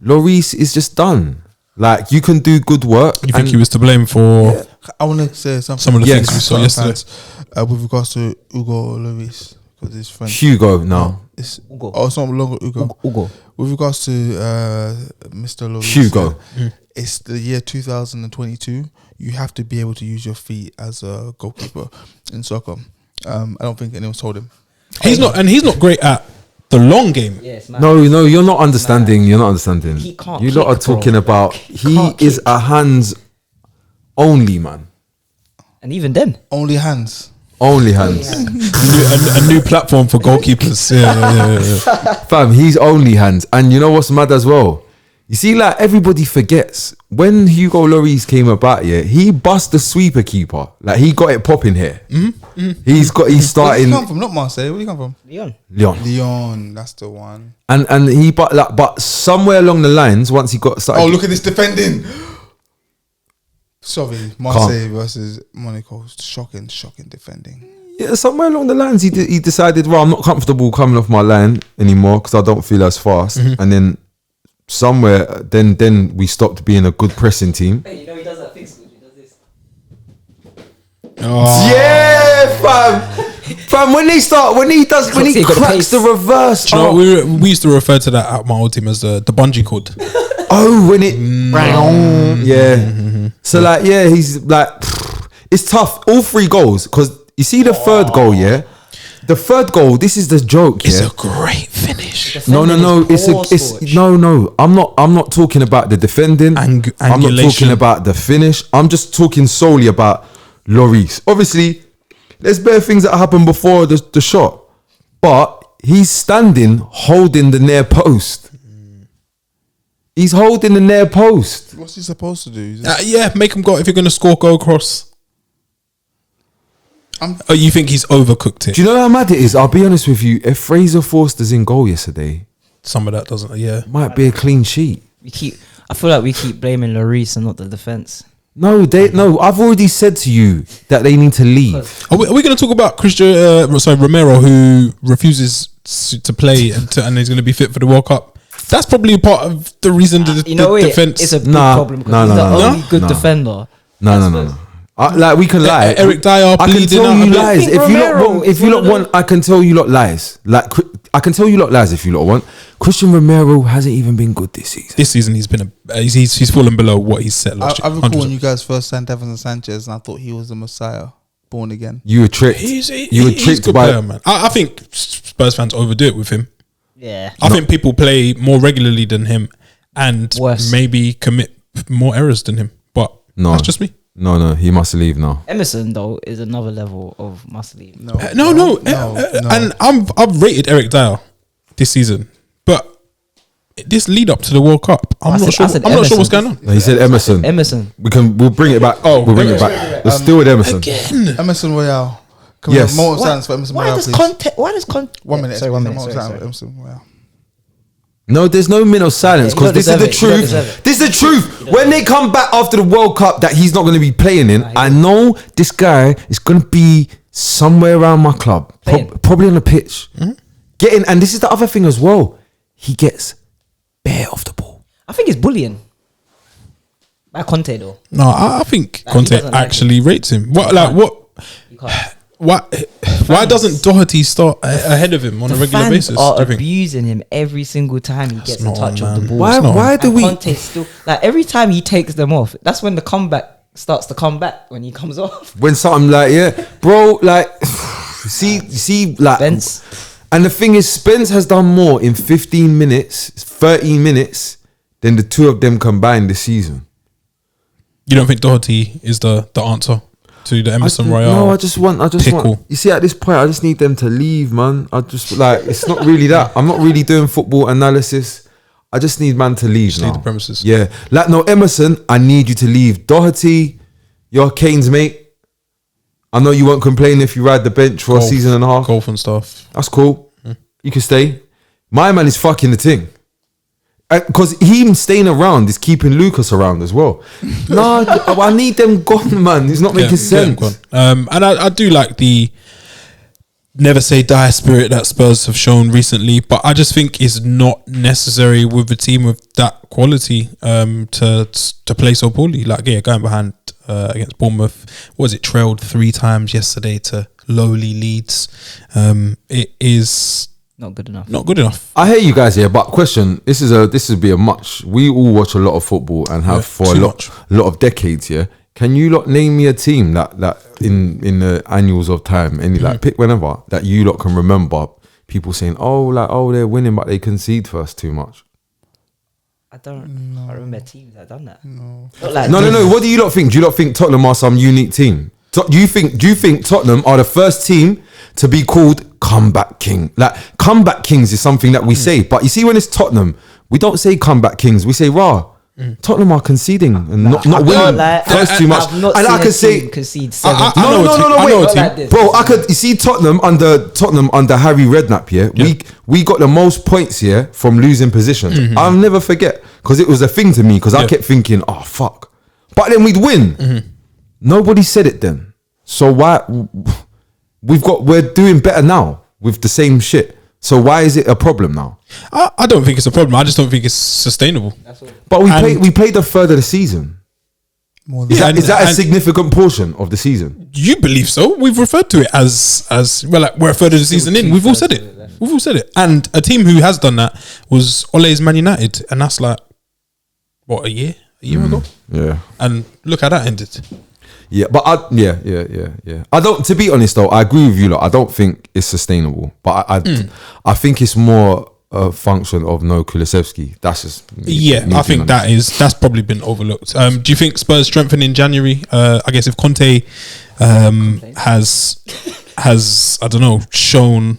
Lloris is just done. Like you can do good work. You think he was to blame for I want to say something. some of the Yes. things we saw yesterday? With regards to Hugo Lloris, because his friend. Hugo? No, It's, Hugo. it's not longer Hugo. Hugo. With regards to Mr. Lloris, Hugo. It's the year 2022. You have to be able to use your feet as a goalkeeper in soccer. I don't think anyone's told him. He's not great at the long game. Yes, man. No, you're not understanding. You're not understanding. He can't You lot are kick, bro. talking about he can't is kick. a hands only man. And even then, Only hands. Only hands. A new platform for goalkeepers. Yeah. Fam, he's only hands. And you know what's mad as well? You see, like everybody forgets when Hugo Lloris came about, yeah, he bust the sweeper keeper. Like he got it popping here. He's Where did starting he come from? Not Marseille. Where did he come from? Leon. Lyon. Lyon. That's the one. And he but somewhere along the lines, once he got started. Oh, look at this defending. Sorry, Marseille versus Monaco. Shocking defending. Yeah, somewhere along the lines, he decided, well, I'm not comfortable coming off my line anymore because I don't feel as fast. And then somewhere, then we stopped being a good pressing team. Hey, you know he does that fix. He does this. Oh. Yeah, fam. When he He got cracks pace. the reverse. Do you know what we used to refer to that at my old team as the bungee cord. Oh, when it, yeah. So like, yeah, he's like, it's tough. All 3 goals, because you see the third goal, yeah. The third goal, this is the joke, It's yeah. a great finish. No. Defending is It's poor, no. I'm not talking about the defending. I'm not Angulation. talking about the finish. I'm just talking solely about Lloris. Obviously, there's bare things that happened before the shot, but he's standing holding the near post. He's holding the near post. What's he supposed to do? Yeah, make him go. If you're going to score, go across. Oh, you think he's overcooked it? Do you know how mad it is? I'll be honest with you. If Fraser Forster's in goal yesterday, Some of that doesn't. Yeah. might be a clean sheet. I feel like we keep blaming Lloris and not the defense. No, I've already said to you that they need to leave. Are we going to talk about Romero, who refuses to play and he's going to be fit for the World Cup? That's probably part of the reason the defense. It's a big Nah, problem because no, he's no, the no, only no. good No. defender. No. Like we can lie. Eric Dyer I can bleeding tell out a you bit. lies. I think If you Romero lot is one of want, I can tell you lot lies. Like I can tell you lot lies if you lot want. Christian Romero hasn't even been good this season. This season he's been he's fallen below what he set last I year. recall when 100%. you guys first signed Davinson Sanchez, and I thought he was the Messiah, born again. You were tricked. He's You were a tricked good by. player, man. I think Spurs fans overdo it with him. Yeah. I think people play more regularly than him and Worse. maybe commit more errors than him. But No. that's just me. No, he must leave now. Emerson though is another level of must leave. No, And I've rated Eric Dyer this season, but this lead up to the World Cup, I'm not sure. I'm not sure what's going on. No, he said Emerson. Emerson. We'll bring it back. Oh, we'll bring it Emerson. back. Let's still with Emerson. Again, Emerson Royale. Can Yes. we have more silence for Emerson Why Royale, does please? Why does 1 minute. Sorry, 1 minute. More Sorry, silence sorry. for Emerson Royale. No, there's no minute of silence Yeah, you because don't this is the deserve it. You don't truth. deserve it. This is the truth. When they come back after the World Cup that he's not going to be playing in, I know this guy is going to be somewhere around my club, Playing. probably on the pitch, getting. And this is the other thing as well. He gets bare off the ball. I think it's bullying. By Conte though. no, I think Like, he Conte doesn't like actually rates him. You can't. What Why doesn't Doherty start ahead of him on a regular fans basis? are do you think? abusing him every single time he gets a not touch on, of the man. ball. Why? not. Why do And we? Conte still like every time he takes them off. That's when the comeback starts to come back when he comes off. When something like bro, like see, like, Spence. and the thing is, Spence has done more in 15 minutes, 13 minutes than the two of them combined this season. You don't think Doherty is the answer to the Emerson Royale? No, I just want. pickle. You see, at this point, I just need them to leave, man. I just like it's not really that. I'm not really doing football analysis. I just need man to leave now. leave the premises. Yeah, like no Emerson, I need you to leave. Doherty, you're Kane's mate. I know you won't complain if you ride the bench for a season and a half. Golf and stuff. That's cool. You can stay. My man is fucking the thing. Because him staying around is keeping Lucas around as well. No, I need them gone, man. It's not making sense. And I do like the never say die spirit that Spurs have shown recently, but I just think it's not necessary with a team with that quality to play so poorly. Like, yeah, going behind against Bournemouth, what was it, trailed 3 times yesterday to lowly Leeds. It is Not good enough. not good enough. I hear you guys here, but question: this would be a much. We all watch a lot of football and have for a too lot of decades. Yeah, can you lot name me a team that in the annuals of time, any like pick whenever that you lot can remember people saying, oh they're winning but they concede first too much. I remember teams that done that. No. What do you lot think? Do you lot think Tottenham are some unique team? Do you think Tottenham are the first team to be called comeback king? Like comeback kings is something that we say, but you see when it's Tottenham, we don't say comeback kings. We say Tottenham are conceding and not winning first too much. I've not And seen I could say concede 7. wait, bro. I could. You see Tottenham under Harry Redknapp. Yeah, we got the most points here from losing positions. I'll never forget because it was a thing to me because I kept thinking, oh fuck, but then we'd win. Nobody said it then. So why we're doing better now with the same shit. So why is it a problem now? I don't think it's a problem. I just don't think it's sustainable. But we played a third of the season. Is that a significant portion of the season? You believe so? We've referred to it as well. Like we're a third of the season in. We've all said it. We've all said it. And a team who has done that was Ole's Man United, and that's like what, a year ago. Yeah. And look how that ended. Yeah, but I don't. To be honest, though, I agree with you. Lot. I don't think it's sustainable, but I think it's more a function of no Kulusevski. That's just I think that's probably been overlooked. Do you think Spurs strengthen in January? I guess if Conte has I don't know, shown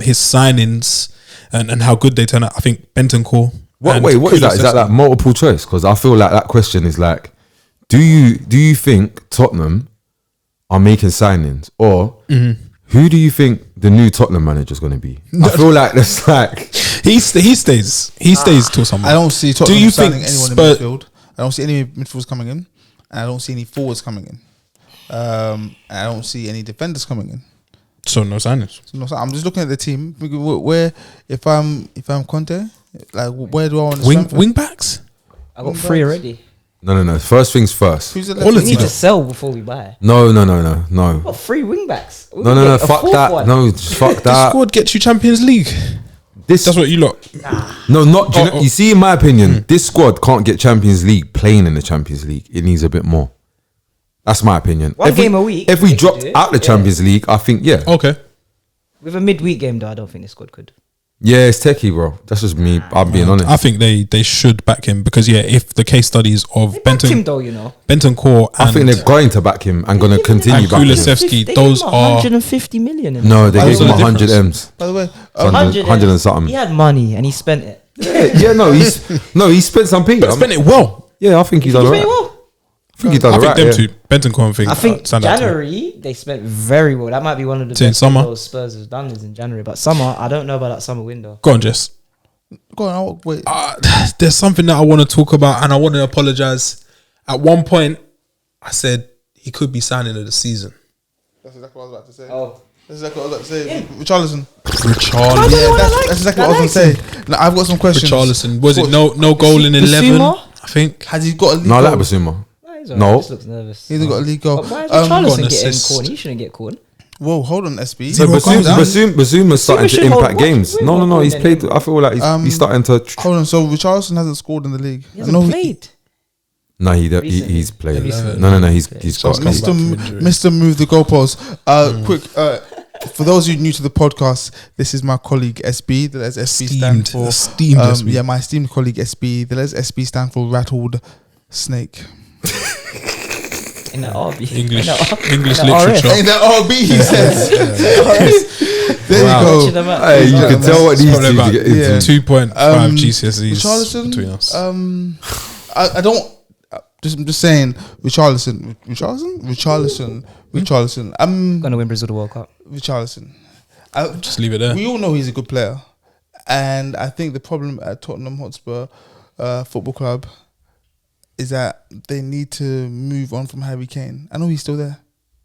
his signings and how good they turn out. I think Bentancur. What is that? Is that like multiple choice? Because I feel like that question is like, do you think Tottenham are making signings, or who do you think the new Tottenham manager is going to be? I feel like that's like he stays till summer. I don't see Tottenham Do you signing think anyone Spurs- in midfield. I don't see any midfielders coming in, and I don't see any forwards coming in. And I don't see any defenders coming in. So no signings. So I'm just looking at the team. Where if I'm Conte, like where do I want to Wing backs? I got 3 already. No. First things first. Who's the We left? need to sell before we buy. No. We've got 3 wing backs. No. Fuck that. One. No, fuck The that. squad gets you Champions League. That's what you lot. No, not. You see, in my opinion, this squad can't get Champions League playing in the Champions League. It needs a bit more. That's my opinion. One game a week, If we they dropped could do it, out the Champions League, I think Okay. With a midweek game, though, I don't think the squad could. Yeah, it's techie, bro. That's just me. I'm being honest. I think they should back him because if the case studies of They backed him, though, you know. Bentancur and I think they're going to back him and going to continue and backing him. Kulusevski, They those gave him are 150 million. In No, they What's gave him the 100 difference? M's. By the way, 100 and something. He had money and he spent it. He spent some P. but spent it well. Yeah, I think he's done He alright. spent it well. I think he's done I think alright. them two, Bentancur and I think stand out to me. January they spent very well. That might be one of the So in best summer? windows Spurs has done is in January. But summer, I don't know about that summer window. Go on, Jess. go on. I'll wait. There's something that I want to talk about, and I want to apologize. At one point, I said he could be signing of the season. That's exactly what I was about to say. Oh, That's exactly what I was about to say. Richarlison. Richarlison. Yeah, that's exactly what I was going to say. Now, I've got some questions. Richarlison. Was it no goal in 11? Bissouma? I think. Has he got a league No, I like goal? Basuma. he's No. alright. He just looks nervous. He's got a league goal. But why is Go on, Richarlison getting assist. cornered? He shouldn't get cornered. Whoa, hold on, SB. So Calm down. Bassuma's starting to should hold impact games. watch. No. He's We're played. I feel like he's starting to. Hold on. So Richarlison hasn't scored in the league. He hasn't played. No, Recently. he's played. Recently. No. He's So got. Mr. Move the goalpost. Quick. For those of you new to the podcast, this is my colleague SB. The letters SB stand for esteemed SB. Yeah, my esteemed colleague SB. The letters SB stand for rattled snake. In the RB. English in the literature. Ain't that RB? He says. There Wow. you go. Hey, you can tell what these Probably two about get into. Yeah. 2.5 GCSEs Richarlison. between us. I don't. I'm just saying. Richarlison. I'm Gonna win Brazil the World Cup. Richarlison. Just leave it there. We all know he's a good player, and I think the problem at Tottenham Hotspur Football Club is that they need to move on from Harry Kane. I know he's still there.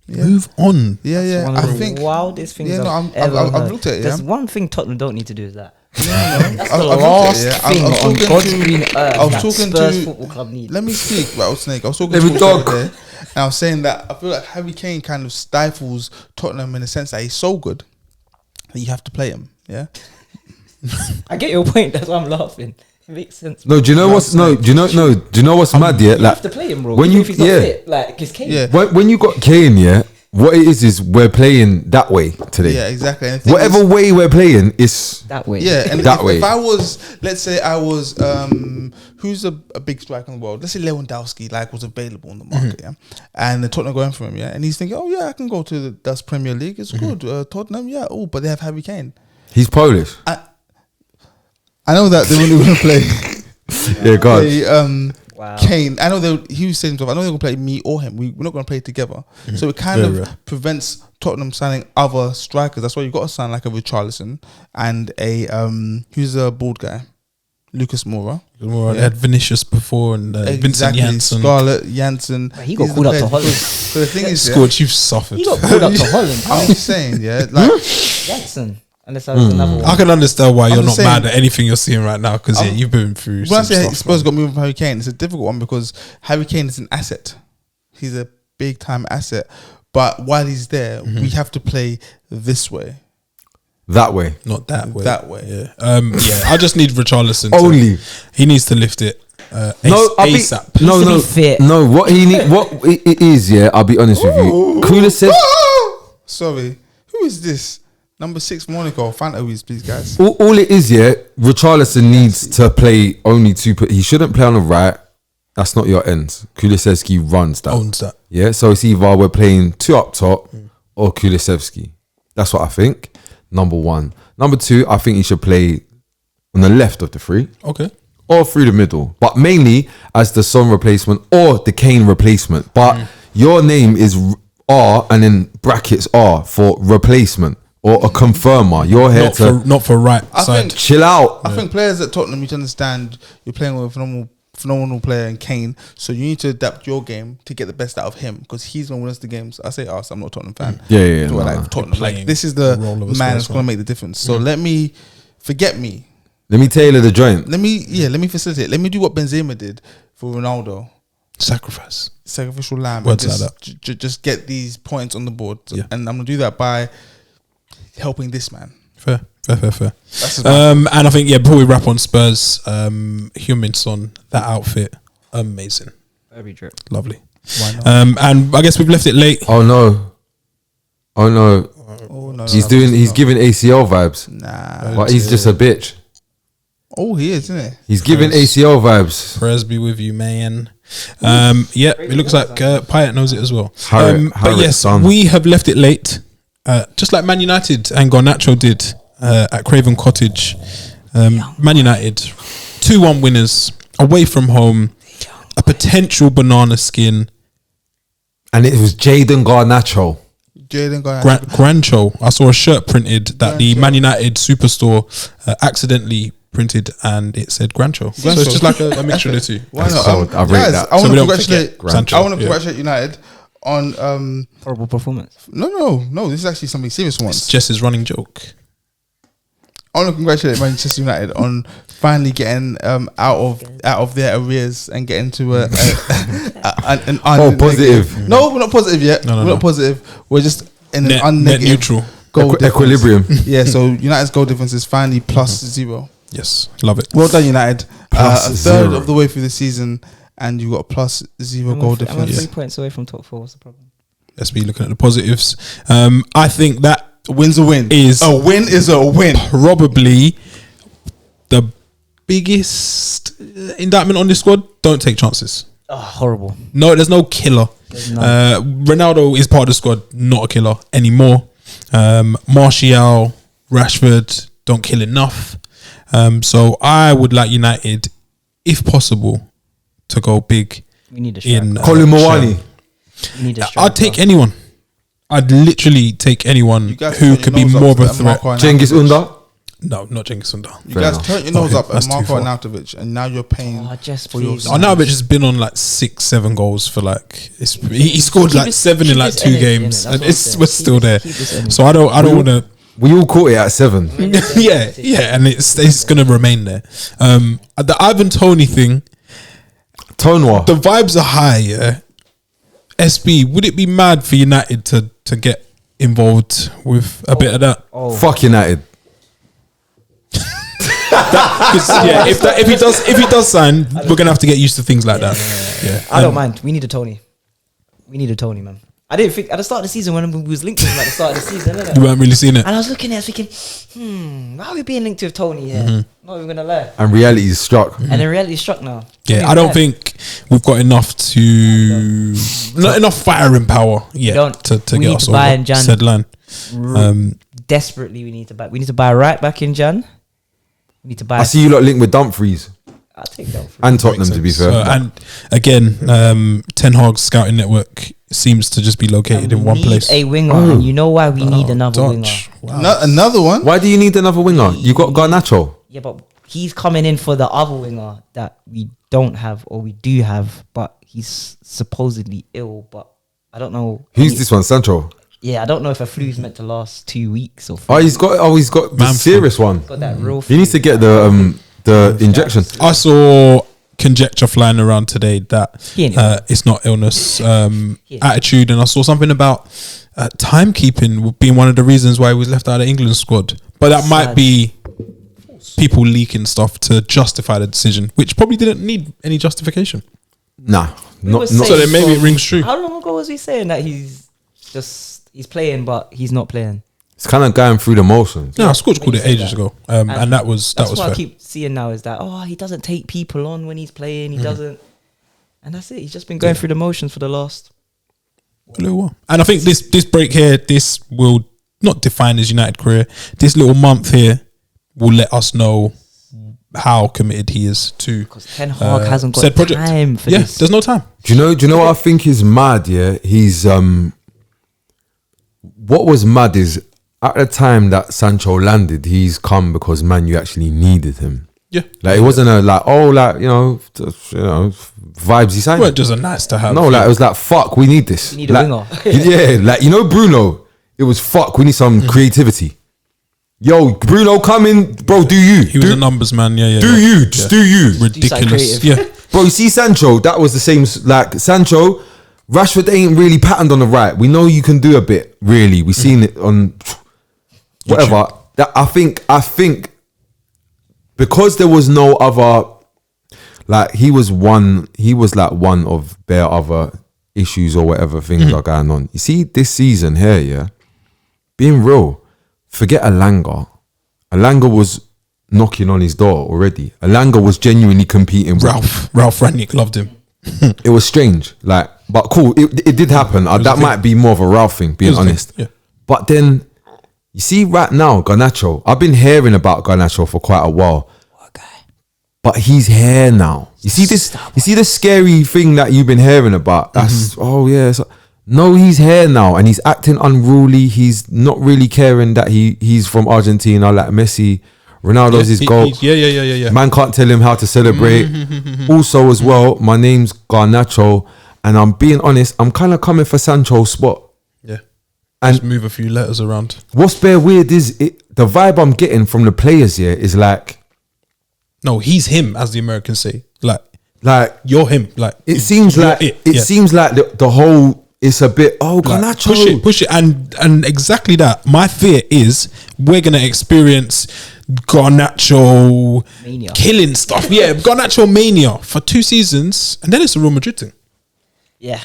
Yeah. Move on. Yeah. One I of the think. wildest things Yeah, no, I've I've looked at it. There's Yeah. one thing Tottenham don't need to do is that. That's the last thing on God's green earth I was that talking Spurs to. Football Club need. Let me speak, Rattlesnake. I was talking Let to me Spurs talk. the other day, and I was saying that I feel like Harry Kane kind of stifles Tottenham in the sense that he's so good that you have to play him. Yeah. I get your point. That's why I'm laughing. It makes sense. No, do you know what's Do you know what's mad? Yeah, You like have to play him, bro. when Even you- if he's not yeah. fit, like his Kane. Yeah. when you got Kane, yeah, what it is we're playing that way today. Yeah. Exactly. And the thing Whatever is- way we're playing is That way. Yeah, and That if, way. if I was, let's say I was, who's a big striker in the world? Let's say Lewandowski, like, was available in the market, yeah, and the Tottenham going for him, yeah, and he's thinking, oh yeah, I can go to the Dutch Premier League, it's good. Tottenham, yeah, oh, but they have Harry Kane. he's Polish. I know that they really want to play. Yeah, God. Wow. Kane. I know he was saying himself, I know they're going to play me or him. We're not going to play together. So it kind Very of rare. prevents Tottenham signing other strikers. That's why you got to sign like a Richarlison and a who's a bald guy, Lucas Moura. They had Vinicius before and Vincent Janssen. Scarlett Janssen. He got These are called the up to players. Holland. So the thing is, yeah, Scorch, you've suffered. He got called up to Holland. I'm just saying, yeah, like Jackson. Unless I was another one. I can understand why you're not just saying- mad at anything you're seeing right now because you've been through when I some say stuff. Spurs got moved from Harry Kane, it's a difficult one because Harry Kane is an asset. He's a big time asset, but while he's there, we have to play this way. That way. Not that way. That way. Yeah. Yeah. I just need Richarlison. Only. He needs to lift it. ASAP. No, to no, be fit. no. What he need, what it is, yeah. I'll be honest with you. Kulisevsky. Sorry, who is this? Number 6 Monaco. Fantoys, please, guys. All it is, yeah. Richarlison needs to play only two. He shouldn't play on the right. That's not your end. Kulisevsky runs that. Owns that. Yeah, so it's either we're playing 2 up top or Kulisevsky. That's what I think. Number 1. Number 2, I think he should play on the left of the 3 Okay. or through the middle, but mainly as the Son replacement or the Kane replacement. But your name is R and then brackets R for replacement or a confirmer. You're here Not for right I side. think chill out. I think players at Tottenham, you need to understand you're playing with a phenomenal player in Kane, so you need to adapt your game to get the best out of him because he's going to win us the games. I say us, I'm not a Tottenham fan. Yeah, So no, like no. Tottenham, Playing like this is the the role of a man Spurs that's going to fan. make the difference. So let me forget me. Let me tailor the joint. Let me facilitate. Let me do what Benzema did for Ronaldo. Sacrifice. Sacrificial lamb. Words and like just get these points on the board. Yeah. And I'm going to do that by helping this man. Fair. That's his And I think, yeah, before we wrap on Spurs, Heung-min Son, that outfit, amazing. Very drip. Lovely. Why not? And I guess we've left it late. Oh no. Oh, no, He's no, he's no. giving ACL vibes. Nah. But he's just a bitch. Oh, he is, isn't he? He's giving Prayers. ACL vibes. Prayers be with you, man. Yeah, it looks like Payet knows it as well. Harriet But yes, son. we have left it late, just like Man United and Garnacho did at Craven Cottage. Man United, 2-1 winners away from home, a potential banana skin. And it was Jadon Garnacho. Jaden got Grancho. I saw a shirt printed that the Man United superstore accidentally printed, and it said Grancho. So it's just like a mixture of the two. Why That's not? cold. I rate Guys, that. I So want we to don't congratulate. forget Sancho, I want to yeah. congratulate United on. Horrible performance. No. This is actually something serious once. It's just his running joke. I want to congratulate Manchester United on finally getting out of their arrears and getting to an Oh, positive. No, we're not positive yet. No. We're not positive. We're just in Net an unnegative neutral. goal difference. Equilibrium. Yeah, so United's goal difference is finally plus 0. Yes, love it. Well done, United. Plus A third 0. of the way through the season, and you got plus 0 goal I'm difference. 3 points away from top 4. What's the problem? Let's be looking at the positives. I think that A win's a win. Is a win is a win. probably the biggest indictment on this squad. Don't take chances. Oh, horrible. No, there's no killer. There's none. Ronaldo is part of the squad, not a killer anymore. Martial, Rashford don't kill enough. So I would like United, if possible, to go big. We need a striker. In Colin Mawani. We need a striker. I'd take anyone. I'd literally take anyone You guys who turn could your be nose more up of a at threat. Marco Cengiz Arnautovic. Under. No, not Cengiz Under. You Fair guys enough. turn your nose Okay, up at that's too Marco far. Arnautovic, and now you're paying Oh, just for your please. Arnautovic has been on like 6-7 goals for like he scored Keep like this- 7 in keep like this 2 energy, games, innit? That's and what I'm saying. we're still there. Keep this energy. So I don't want to. We all caught it at 7. yeah, and it's gonna remain there. The Ivan Toney thing, Tonwa. the vibes are high. Yeah, SB, would it be mad for United to get involved with a bit of that? Oh, Fuck United. 'Cause, yeah, if he does sign, we're gonna have to get used to things like that. Yeah, I don't mind. We need a Tony. We need a Tony, man. I didn't think at the start of the season when we was linked to him at the start of the season, innit? You weren't really seeing it. And I was looking at it thinking, why are we being linked with Tony here? Mm-hmm. Not even gonna lie. And reality is struck. And the reality is struck now. Yeah, I don't think we've got enough not enough firing power yet don't. to We get need us to buy over in Jan. said line. Desperately, we need to buy. We need to buy right back in Jan. We need to buy. I see you lot linked with Dumfries I'll take that. and Tottenham, to be fair. And again, Ten Hag's scouting network seems to just be located in one place. A winger, and you know why we need another winger? Dutch. Wow. Another one. Why do you need another winger? You got Garnacho. Yeah, but he's coming in for the other winger that we don't have or we do have, but he's supposedly ill. But I don't know. Who's this one? Sancho. Yeah, I don't know if a flu's meant to last 2 weeks or. Oh, he's got the Man serious one. got that real. He needs to get the injection. I saw conjecture flying around today that He ain't ill. it's not illness, ain't attitude, and I saw something about timekeeping being one of the reasons why he was left out of England's squad. But that might Sad. be people leaking stuff to justify the decision, which probably didn't need any justification. Nah, not. So then maybe it rings true. How long ago was we saying that he's playing but he's not playing? It's kind of going through the motions. No, Scorch called When it you say ages that. ago, and that was That's what fair. I keep seeing now is that he doesn't take people on when he's playing. He doesn't, and that's it. He's just been going through the motions for the last. A little while. And I think this break here, this will not define his United career. This little month here will let us know how committed he is to Because Ten Hag hasn't got said project. time for Yeah, this. there's no time. Do you know what I think is mad? Yeah, he's what was mad is at the time that Sancho landed, he's come because Man U actually needed him. Yeah, Like it wasn't a vibes he signed. it weren't just a nice to have. No, like it was like fuck, we need this. We need a like, winger. Yeah, like Bruno. It was fuck, we need some creativity. Yo, Bruno, come in, bro. Do you? he was a numbers man. Yeah, do you? Just do you, Ridiculous. creative. Yeah, bro. You see Sancho? That was the same. Like Sancho, Rashford ain't really patterned on the right. We know you can do a bit. Really, we seen it on whatever. That I think because there was no other. Like he was like one of bare other issues or whatever things are going on. You see this season here, yeah. Being real, forget Alanga. Alanga was knocking on his door already. Alanga was genuinely competing with Ralph Rangnick loved him. it was strange, like, but cool. It did happen. That might be more of a Ralph thing, being was a thing, honest. yeah. But then, you see, right now, Garnacho. I've been hearing about Garnacho for quite a while, but he's here now. You see this? You see the scary thing that you've been hearing about? That's oh yeah. No, he's here now, and he's acting unruly. He's not really caring that he's from Argentina, like Messi. Ronaldo's his goal. Yeah. Man can't tell him how to celebrate. Also, as well, my name's Garnacho, and I'm being honest, I'm kind of coming for Sancho's spot. Yeah. And Just move a few letters around. what's bare weird is the vibe I'm getting from the players here is like No, he's him, as the Americans say. Like Like you're him. Like it seems you're like it. it Yeah. seems like the whole it's a bit, Garnacho. Push it, and exactly that. My fear is we're gonna experience Garnacho Mania. killing stuff. Yeah, Garnacho mania for 2 seasons, and then it's a Real Madrid thing. Yeah.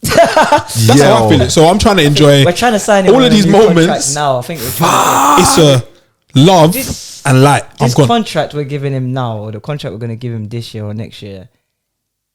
That's how I feel it. So I'm trying to enjoy. We're trying to sign him all on of a these new contract moments. now. I think we're trying to It's a love This- and light. I'm this gone. contract we're giving him now, or the contract we're going to give him this year or next year,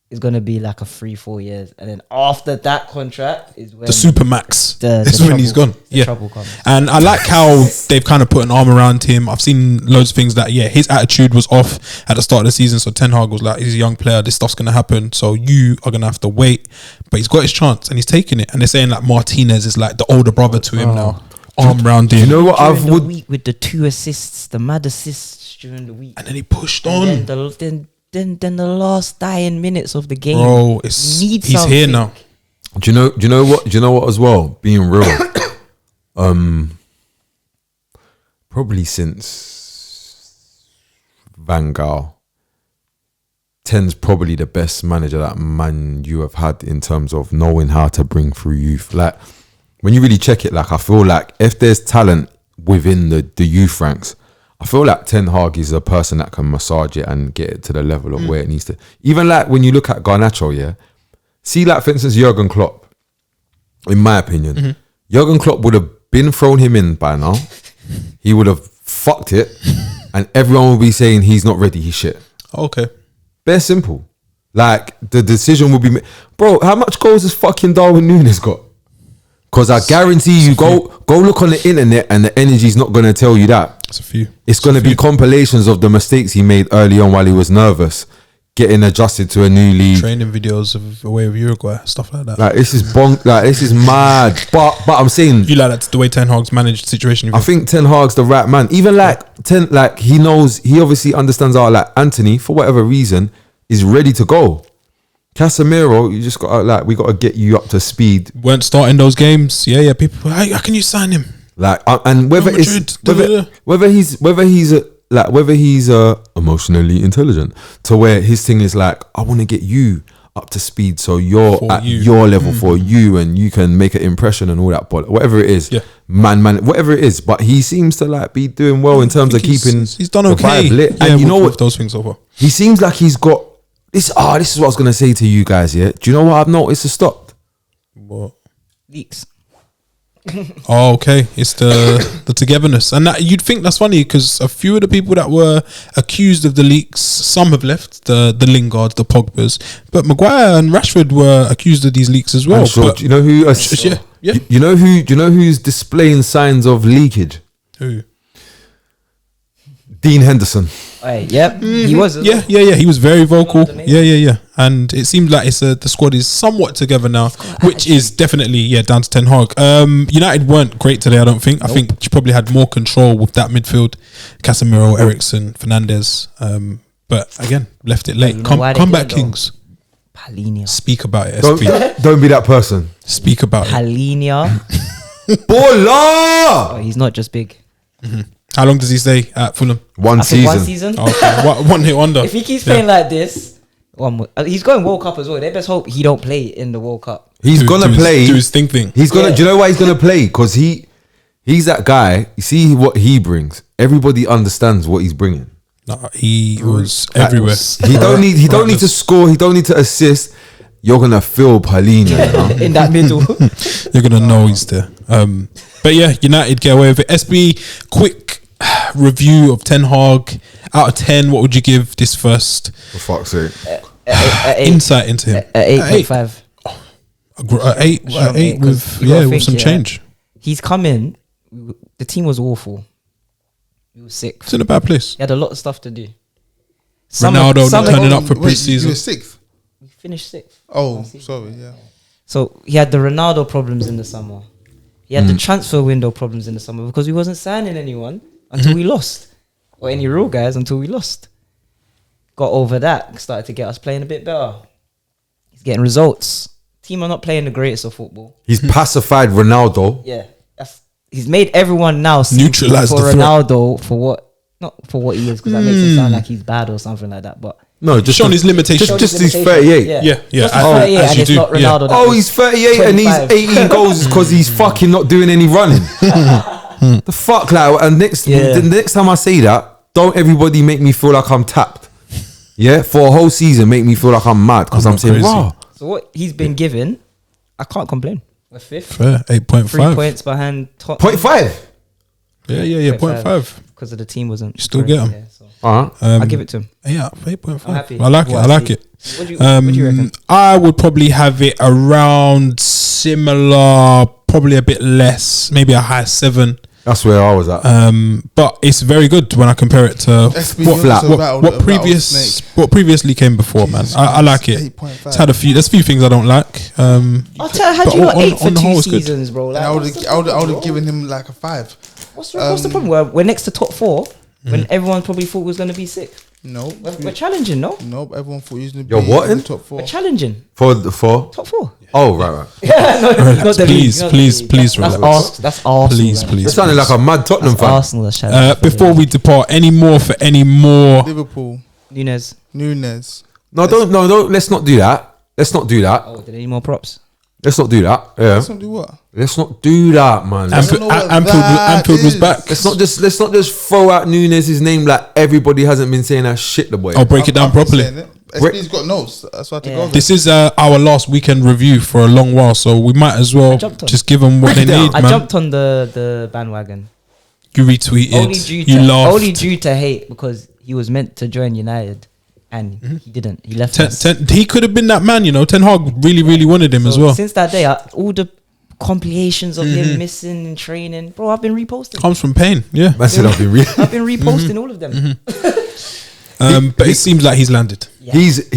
is going to be like a 3-4 years, and then after that contract is when The Supermax. the That's when he's trouble- gone. the Yeah. trouble comes. And I like how they've kind of put an arm around him. I've seen loads of things that, his attitude was off at the start of the season. So Ten Hag was like, he's a young player. This stuff's going to happen. So you are going to have to wait. But he's got his chance and he's taking it. And they're saying like Martinez is like the older brother to him now. Arm around him. You know what During the week with the 2 assists, the mad assists during the week, And then he pushed on. and then the last dying minutes of the game. Bro, Need he's here something. now. Do you know what as well? Being real, probably since Van Gaal, Ten's probably the best manager that Man you have had in terms of knowing how to bring through youth. Like when you really check it, like I feel like if there's talent within the youth ranks, I feel like Ten Hag is a person that can massage it and get it to the level of where it needs to. Even like when you look at Garnacho, yeah. See, like for instance, Jurgen Klopp. In my opinion, Jurgen Klopp would have been thrown him in by now. He would have fucked it, and everyone would be saying he's not ready. He's shit. Okay. Bare simple. Like the decision will be made. Bro, how much goals has fucking Darwin Nunez got? Because I guarantee you, go look on the internet, and the energy's not going to tell you that. It's a few. It's going to be compilations of the mistakes he made early on while he was nervous, getting adjusted to a new league. Training videos of away with Uruguay, stuff like that. Like this is like this is mad. But I'm saying, You like that's the way Ten Hag's managed the situation. I think Ten Hag's the right man. Even like he knows, he obviously understands how like Anthony, for whatever reason, is ready to go. Casemiro, you just got we got to get you up to speed. Weren't starting those games. Yeah. People, how can you sign him? Like and whether Real Madrid, whether he's emotionally intelligent to where his thing is like, I want to get you up to speed so you're For at you. your level for you and you can make an impression and all that. But whatever it is, Yeah. man, whatever it is. But he seems to like be doing well in terms of keeping. He's done the okay. vibe lit. Yeah, And you know with what? those things so far. He seems like he's got this. This is what I was gonna say to you guys. Yeah, do you know what I've noticed has stopped? What? leaks. Oh, okay. It's the togetherness, and that, you'd think that's funny because a few of the people that were accused of the leaks, some have left, the Lingards, the Pogbas, but Maguire and Rashford were accused of these leaks as well. I'm sure. But Do you know who? yeah. You know who? Do you know who's displaying signs of leakage? Who? Dean Henderson. Right, yep, he was. Yeah. He was very vocal. One of the main- Yeah. And it seems like the squad is somewhat together now, which is definitely down to Ten Hag. United weren't great today, I don't think. I think you probably had more control with that midfield, Casemiro, Eriksen, Fernandes. But again, left it late. You know why they Come did back, it, though? Kings. Palhinha. Speak about it. Don't, SB. don't be that person. Speak about it. Palhinha. Bola! Oh, he's not just big. How long does he stay at Fulham? One I think season. one season. Oh, okay. One hit wonder. If he keeps playing like this, he's going World Cup as well. They best hope he don't play in the World Cup. He's Do- gonna do his- play. do his thing. He's gonna. Yeah. Do you know why he's gonna play? Because he's that guy. You see what he brings. Everybody understands what he's bringing. Nah, he was everywhere. He don't need. He don't need to score. He don't need to assist. You're gonna feel Palhinha. You know? In that middle. You're gonna know he's there. But yeah, United get away with it. SB, quick review of Ten Hag. Out of 10, what would you give this first? For fuck's sake. At eight. Insight into him? At 8.5. Eight Strong eight, 'cause with you gotta with think, some change. He's come in. The team was awful. He was sick. It's in a bad place. He had a lot of stuff to do. Ronaldo not turning up for Wait, pre-season. you were sixth. He finished sixth. Oh, sorry, yeah. So he had the Ronaldo problems in the summer. He had the transfer window problems in the summer because he wasn't signing anyone until we lost, or any real guys until we lost. Got over that, started to get us playing a bit better. He's getting results. Team are not playing the greatest of football. He's pacified Ronaldo. Yeah, he's made everyone now see Neutralise for the threat. Ronaldo for what, not for what he is, because that makes it sound like he's bad or something like that. But No, just shown his limitations. Just he's 38. Yeah. Just he's Oh, 38 as and you it's do, not yeah. Ronaldo. that Oh, was he's 38 and he's 25. 18 goals because he's fucking not doing any running. The fuck, like, and the next time I say that, don't everybody make me feel like I'm tapped. Yeah, for a whole season, make me feel like I'm mad because I'm saying, crazy. wow. So what he's been given, I can't complain. We're fifth. Fair, 8.5. 3 points behind top. 0.5. Yeah, 0.5. Because of the team wasn't. You still get him. Yeah, so Uh-huh. I'll give it to him. Yeah, 8.5. I'm happy. I like it. What I I like see. it. What do you reckon? I would probably have it around similar, probably a bit less, maybe a high 7. That's where I was at. But it's very good when I compare it to SB what, also battled a previously came before, man. I like it. 8.5. It's had there's a few things I don't like. I'll tell you, had but you got on- 8 for on the 2 whole, it's good. seasons, bro. Like, And I would what's the have problem, given him like a 5. What's the problem? We're next to top 4 when everyone probably thought was going to be 6. No, We're challenging, no? nope. Everyone thought he was going to You're be what in in? the top 4. We're challenging. For Top 4. oh, right. Relax, please, That's relax. Arsenal. Please, man. please. It sounded like a mad Tottenham That's fan. Arsenal that's challenging. Before we depart, any more? Liverpool, Nunez. Nunez. No, don't. Let's not do that. Let's not do that. Oh, did any more props? Let's not do that. Yeah. Let's not do what? Let's not do that, man. I don't know what Anfield that was is. back. Let's not just throw out Nunez's name like everybody hasn't been saying that shit, the boy. I'll break it down I've been properly. saying it. SP's got notes. That's why I had to go. This is our last weekend review for a long while, so we might as well jumped on. just give them what Break they it down. need, I man. jumped on the bandwagon. You retweeted, you laughed. Only due to hate because he was meant to join United and he didn't. He left us. He could have been that man, you know. Ten Hag really wanted him as So well. Since that day, all the compilations of him missing in training, bro, I've been reposting. Comes from pain, yeah. Man said I've been real. I've been reposting all of them. But it seems like he's landed. Yeah. He's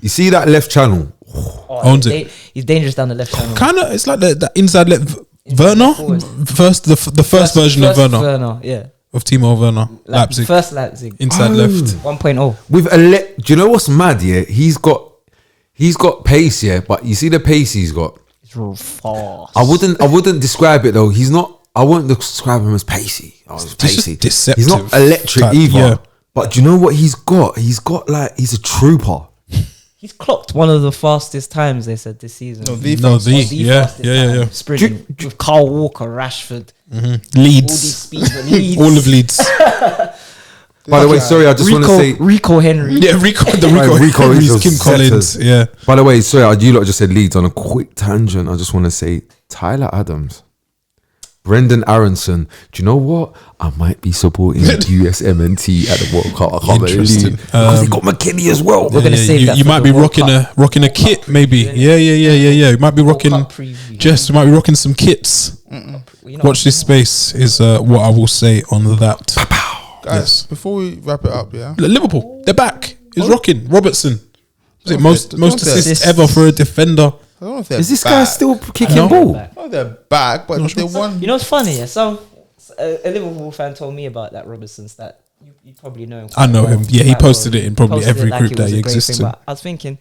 you see that left channel. Oh, Owns he's dangerous down the left channel. Kind of, it's like the inside left. Werner, forward. the first version of Werner, yeah. of Timo Werner, Leipzig, First Leipzig. inside left. 1.0. With do you know what's mad? Yeah, he's got pace. Yeah, but you see the pace he's got. It's real fast. I wouldn't describe it though. He's not. I wouldn't describe him as pacey. He's pacey. deceptive He's not electric type, either. yeah. But do you know what he's got? He's got like he's a trooper. He's clocked one of the fastest times they said this season. Yeah. Sprinting with Carl Walker, Rashford, all these Leeds, speeds, and Leeds. all of Leeds. By the way, sorry, I just want to say. Rico Henry. Yeah, Rico Rico Henry's, is Kim a Collins. setter. Yeah, By the way, sorry, you lot just said Leeds on a quick tangent. I just want to say Tyler Adams, Brendan Aronson. Do you know what? I might be supporting USMNT at the World Cup. I can't believe Interesting. because he got McKinney as well. We're gonna save that you for might the be World Cup. rocking a kit, maybe. Yeah. You might be rocking. Cup preview. Jess, you might be rocking some kits. You know, Watch this space is what I will say on that. Guys, Yes. before we wrap it up, yeah. Liverpool, they're back. He's rocking. Robertson. Was it Don't most they- assists ever for a defender? I don't know if they're Is this back. guy still kicking No. ball? I know they're back, but they won. You know what's funny? Yeah, a Liverpool fan told me about that Robertson stat. You probably know him. I know him. Yeah, he Quite posted it in probably Posted every it group it that was he a great exists thing, in. but I was thinking,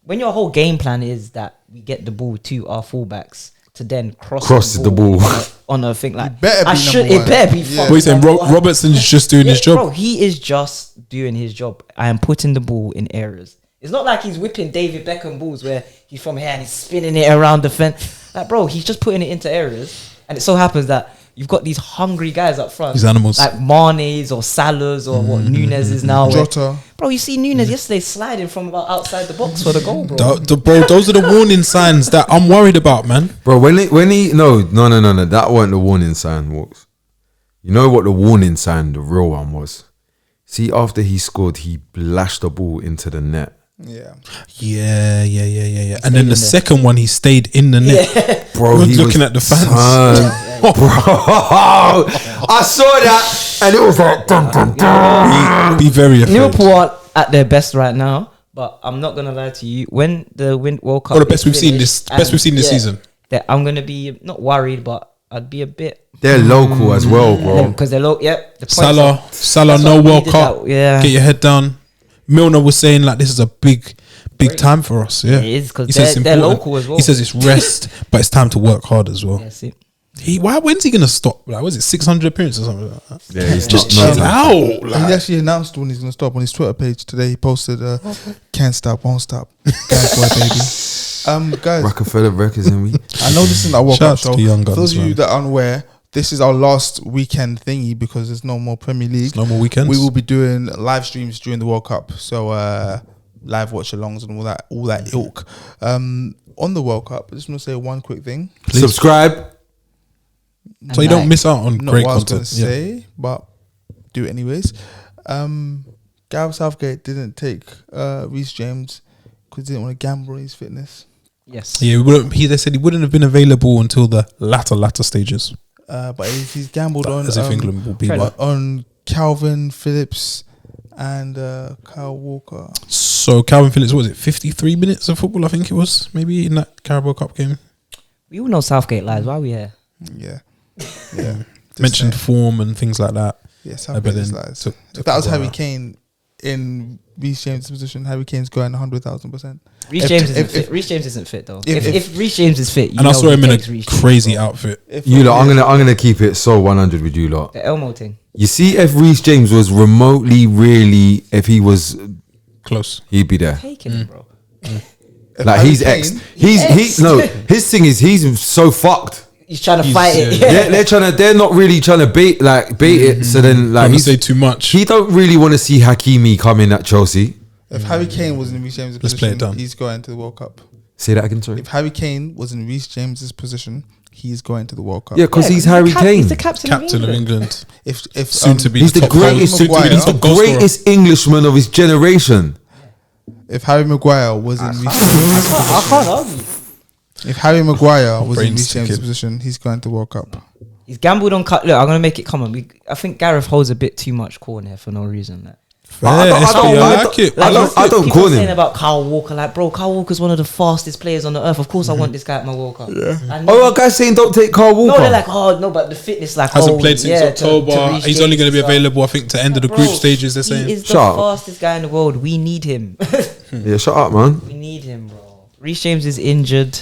when your whole game plan is that we get the ball to our fullbacks to then cross the ball. on a thing like It better be number it one. better be. Yeah. What are you saying? number one. Robertson's just doing his job. Bro, he is just doing his job. I am putting the ball in areas. It's not like he's whipping David Beckham balls where he's from here and he's spinning it around the fence. Like, bro, he's just putting it into areas. And it so happens that you've got these hungry guys up front. These animals. Like Mane's or Salah's or what Nunez is now. where- Jota. Bro, you see Nunez yesterday sliding from about outside the box for the goal, bro. Bro, those are the warning signs that I'm worried about, man. Bro, when he no, that wasn't the warning sign, Walks. You know what the warning sign, the real one was? See, after he scored, he blashed the ball into the net. Yeah. Yeah. And then the second one, he stayed in the net. Bro, He was he looking at the fans. Bro, I saw that and it was like dun, dun, dun. Be very afraid. Liverpool aren't at their best right now, but I'm not gonna lie to you. When the World Cup, Or the best is we've seen finished this and, season. that I'm gonna be not worried, but I'd be a bit They're local as well, bro. because they're low. Yep, the points Salah, are- no that's what we World did Cup. that, yeah. Get your head down. Milner was saying like this is a big time for us. Yeah, It is, 'cause He says they're it's important. local as well. He says it's rest, but it's time to work hard as well. Yeah, see, When's he gonna stop? Like, was it 600 appearances or something like that? Yeah, he's Just not. chill No, out. He Like, actually announced when he's going to stop on his Twitter page today. He posted, "Can't stop, won't stop, guys, boy, baby." Guys, Rockefeller Records and we. I know this isn't our World Shout Cup out to show. the young For those guns, of you man. that are unaware, this is our last weekend thingy because there's no more Premier League. no more weekends. We will be doing live streams during the World Cup, so live watch-alongs and all that ilk. On the World Cup, I just want to say one quick thing. Please. Subscribe. So you don't miss out on Not great what I was going content. to say, but do it anyways. Gareth Southgate didn't take Reece James because he didn't want to gamble on his fitness. Yes. Yeah, they said he wouldn't have been available until the latter stages. But he's gambled on As if England will be Trent. like. on Calvin Phillips and Kyle Walker. So Calvin Phillips, what was it, 53 minutes of football? I think it was maybe in that Carabao Cup game. We all know Southgate lies. Why are we here? Yeah, yeah. Just Mentioned saying. form and things like that. Yeah, but Southgate then is lies. took If that was Harry Maguire. Kane in Reece James' position, Harry Kane's going 100,000%. Reece If- James if- isn't if- fit. Reece James isn't fit though. if- If Reece James is fit, you And I know saw he him in takes a Reece James, crazy bro. outfit. You lot, I'm gonna keep it so 100 with you lot. The Elmo thing. You see, if Reece James was remotely, really, if he was, Close. he'd be there. Taking him, bro. If Like Harry he's Kane- ex. Ex. No. His thing is he's so fucked. He's trying to fight it. yeah. They're not really trying to bait it. So then like Trying to he's, say too much. he don't really want to see Hakimi come in at Chelsea. If Harry Kane was in Reece James' Let's play it position, down. he's going to the World Cup. Say that again, sorry. If Harry Kane was in Reece James' position, he's going to the World Cup. Yeah, because he's the Harry Kane. He's the captain Captain of England. If Soon to be He's the top greatest, goal- soon to be the he's the top goal scorer. greatest Englishman of his generation. if Harry Maguire was in Reece I can't argue. if Harry Maguire was in Brains Reece James' ticking. position, he's going to the World Cup. He's gambled on cut. Look, I'm gonna make it common. I think Gareth holds a bit too much corn here for no reason. Like, Fair, I don't- SP, I like it. I don't people corn him. saying about Kyle Walker, like, bro, Kyle Walker's one of the fastest players on the earth. Of course, I want this guy at my World Cup. And Oh, a guy saying don't take Carl Walker. no, they're like, oh no, but the fitness, like, Hasn't oh, played since yeah, October. to reach He's only going to be James and available, I think, to end of the stuff. group Bro, stages. They're he saying. is the Shut up. fastest guy in the world. We need him. Yeah, shut up, man. We need him, bro. Reece James is injured.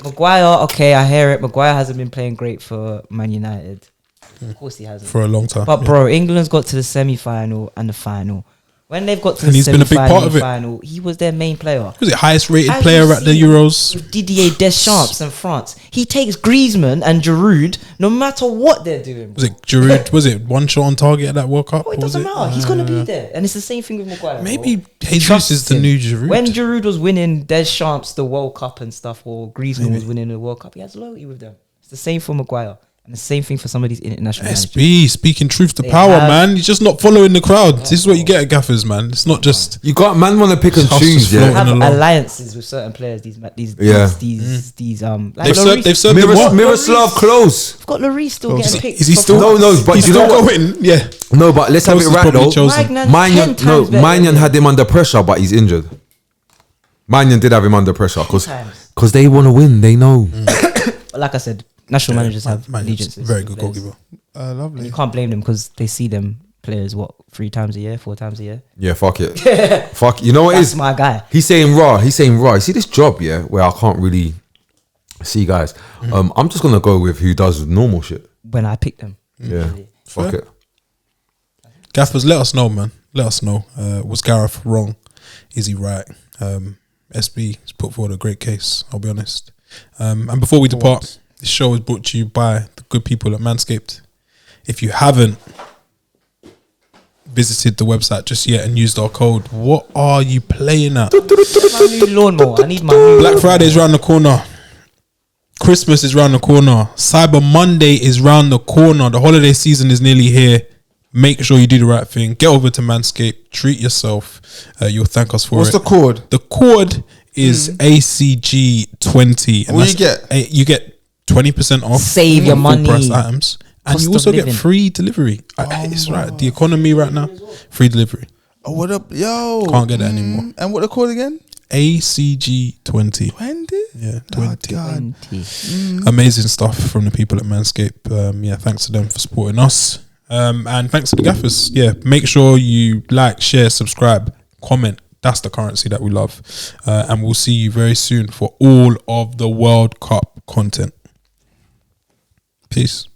Maguire, okay, I hear it. Maguire hasn't been playing great for Man United. Of course he hasn't. For a long time. But yeah. bro, England's got to the semi-final and the final. When they've got to And the he's been a big semi-final part of and it. final, he was their main player. Was it highest rated As player you at the see Euros? with Didier Deschamps and France, he takes Griezmann and Giroud no matter what they're doing. Was it Giroud? Was it one shot on target at that World Cup? Bro, it Or was doesn't matter. He's gonna be there, and it's the same thing with Maguire. bro. Maybe He Jesus trusts is the him. new Giroud. When Giroud was winning Deschamps the World Cup and stuff, or Griezmann was winning the World Cup, he has loyalty with them. It's the same for Maguire, and the same thing for some of these international managers. SB speaking truth to They power, have- man. He's just not following the crowd. This is what you get at Gaffers, man. It's not just You got man want to pick and House choose, is yeah. floating. Have along. alliances with certain players. These like they've they've served them what? Miroslav Klose. We've got Lloris still Is getting he, picked. is he for still? France. No, but he's you know still what? going. Yeah. No, but let's have Klose it is right probably though. chosen. Maignan 10 times better Maignan than had him. him under pressure, but he's injured. Maignan did have him under pressure because Times. they want to win. They know. But like I said, national managers have Man, allegiances. very to good players. goalkeeper. And Lovely. you can't blame them because they see them players 3 times a year, 4 times a year. Yeah, fuck it. Fuck. You know what it That's is? my guy. He's saying raw. You see this job, yeah, where I can't really see guys. I'm just gonna go with who does normal shit. When I pick them, Yeah, fuck Fair. it. Gaffers, let us know, man. Let us know. Was Gareth wrong? Is he right? SB has put forward a great case, I'll be honest. And before we depart, this show is brought to you by the good people at Manscaped. If you haven't visited the website just yet and used our code, what are you playing at? my new lawnmower. I need my new Black Friday is round the corner. Christmas is round the corner. Cyber Monday is round the corner. The holiday season is nearly here. Make sure you do the right thing. Get over to Manscaped. Treat yourself. You'll thank us for What's it. the code? The code is ACG20. What do you get? You get 20% off. Save your full money. price items. And Cost you of also get living. free delivery. It's right. The economy right now, free delivery. Oh, what up, yo? Can't get that anymore. And what the code again? ACG20. 20. Yeah, Oh, 20. God. Amazing stuff from the people at Manscaped. Yeah, thanks to them for supporting us. And thanks to the Gaffers. Yeah, make sure you like, share, subscribe, comment. That's the currency that we love. And we'll see you very soon for all of the World Cup content. Peace.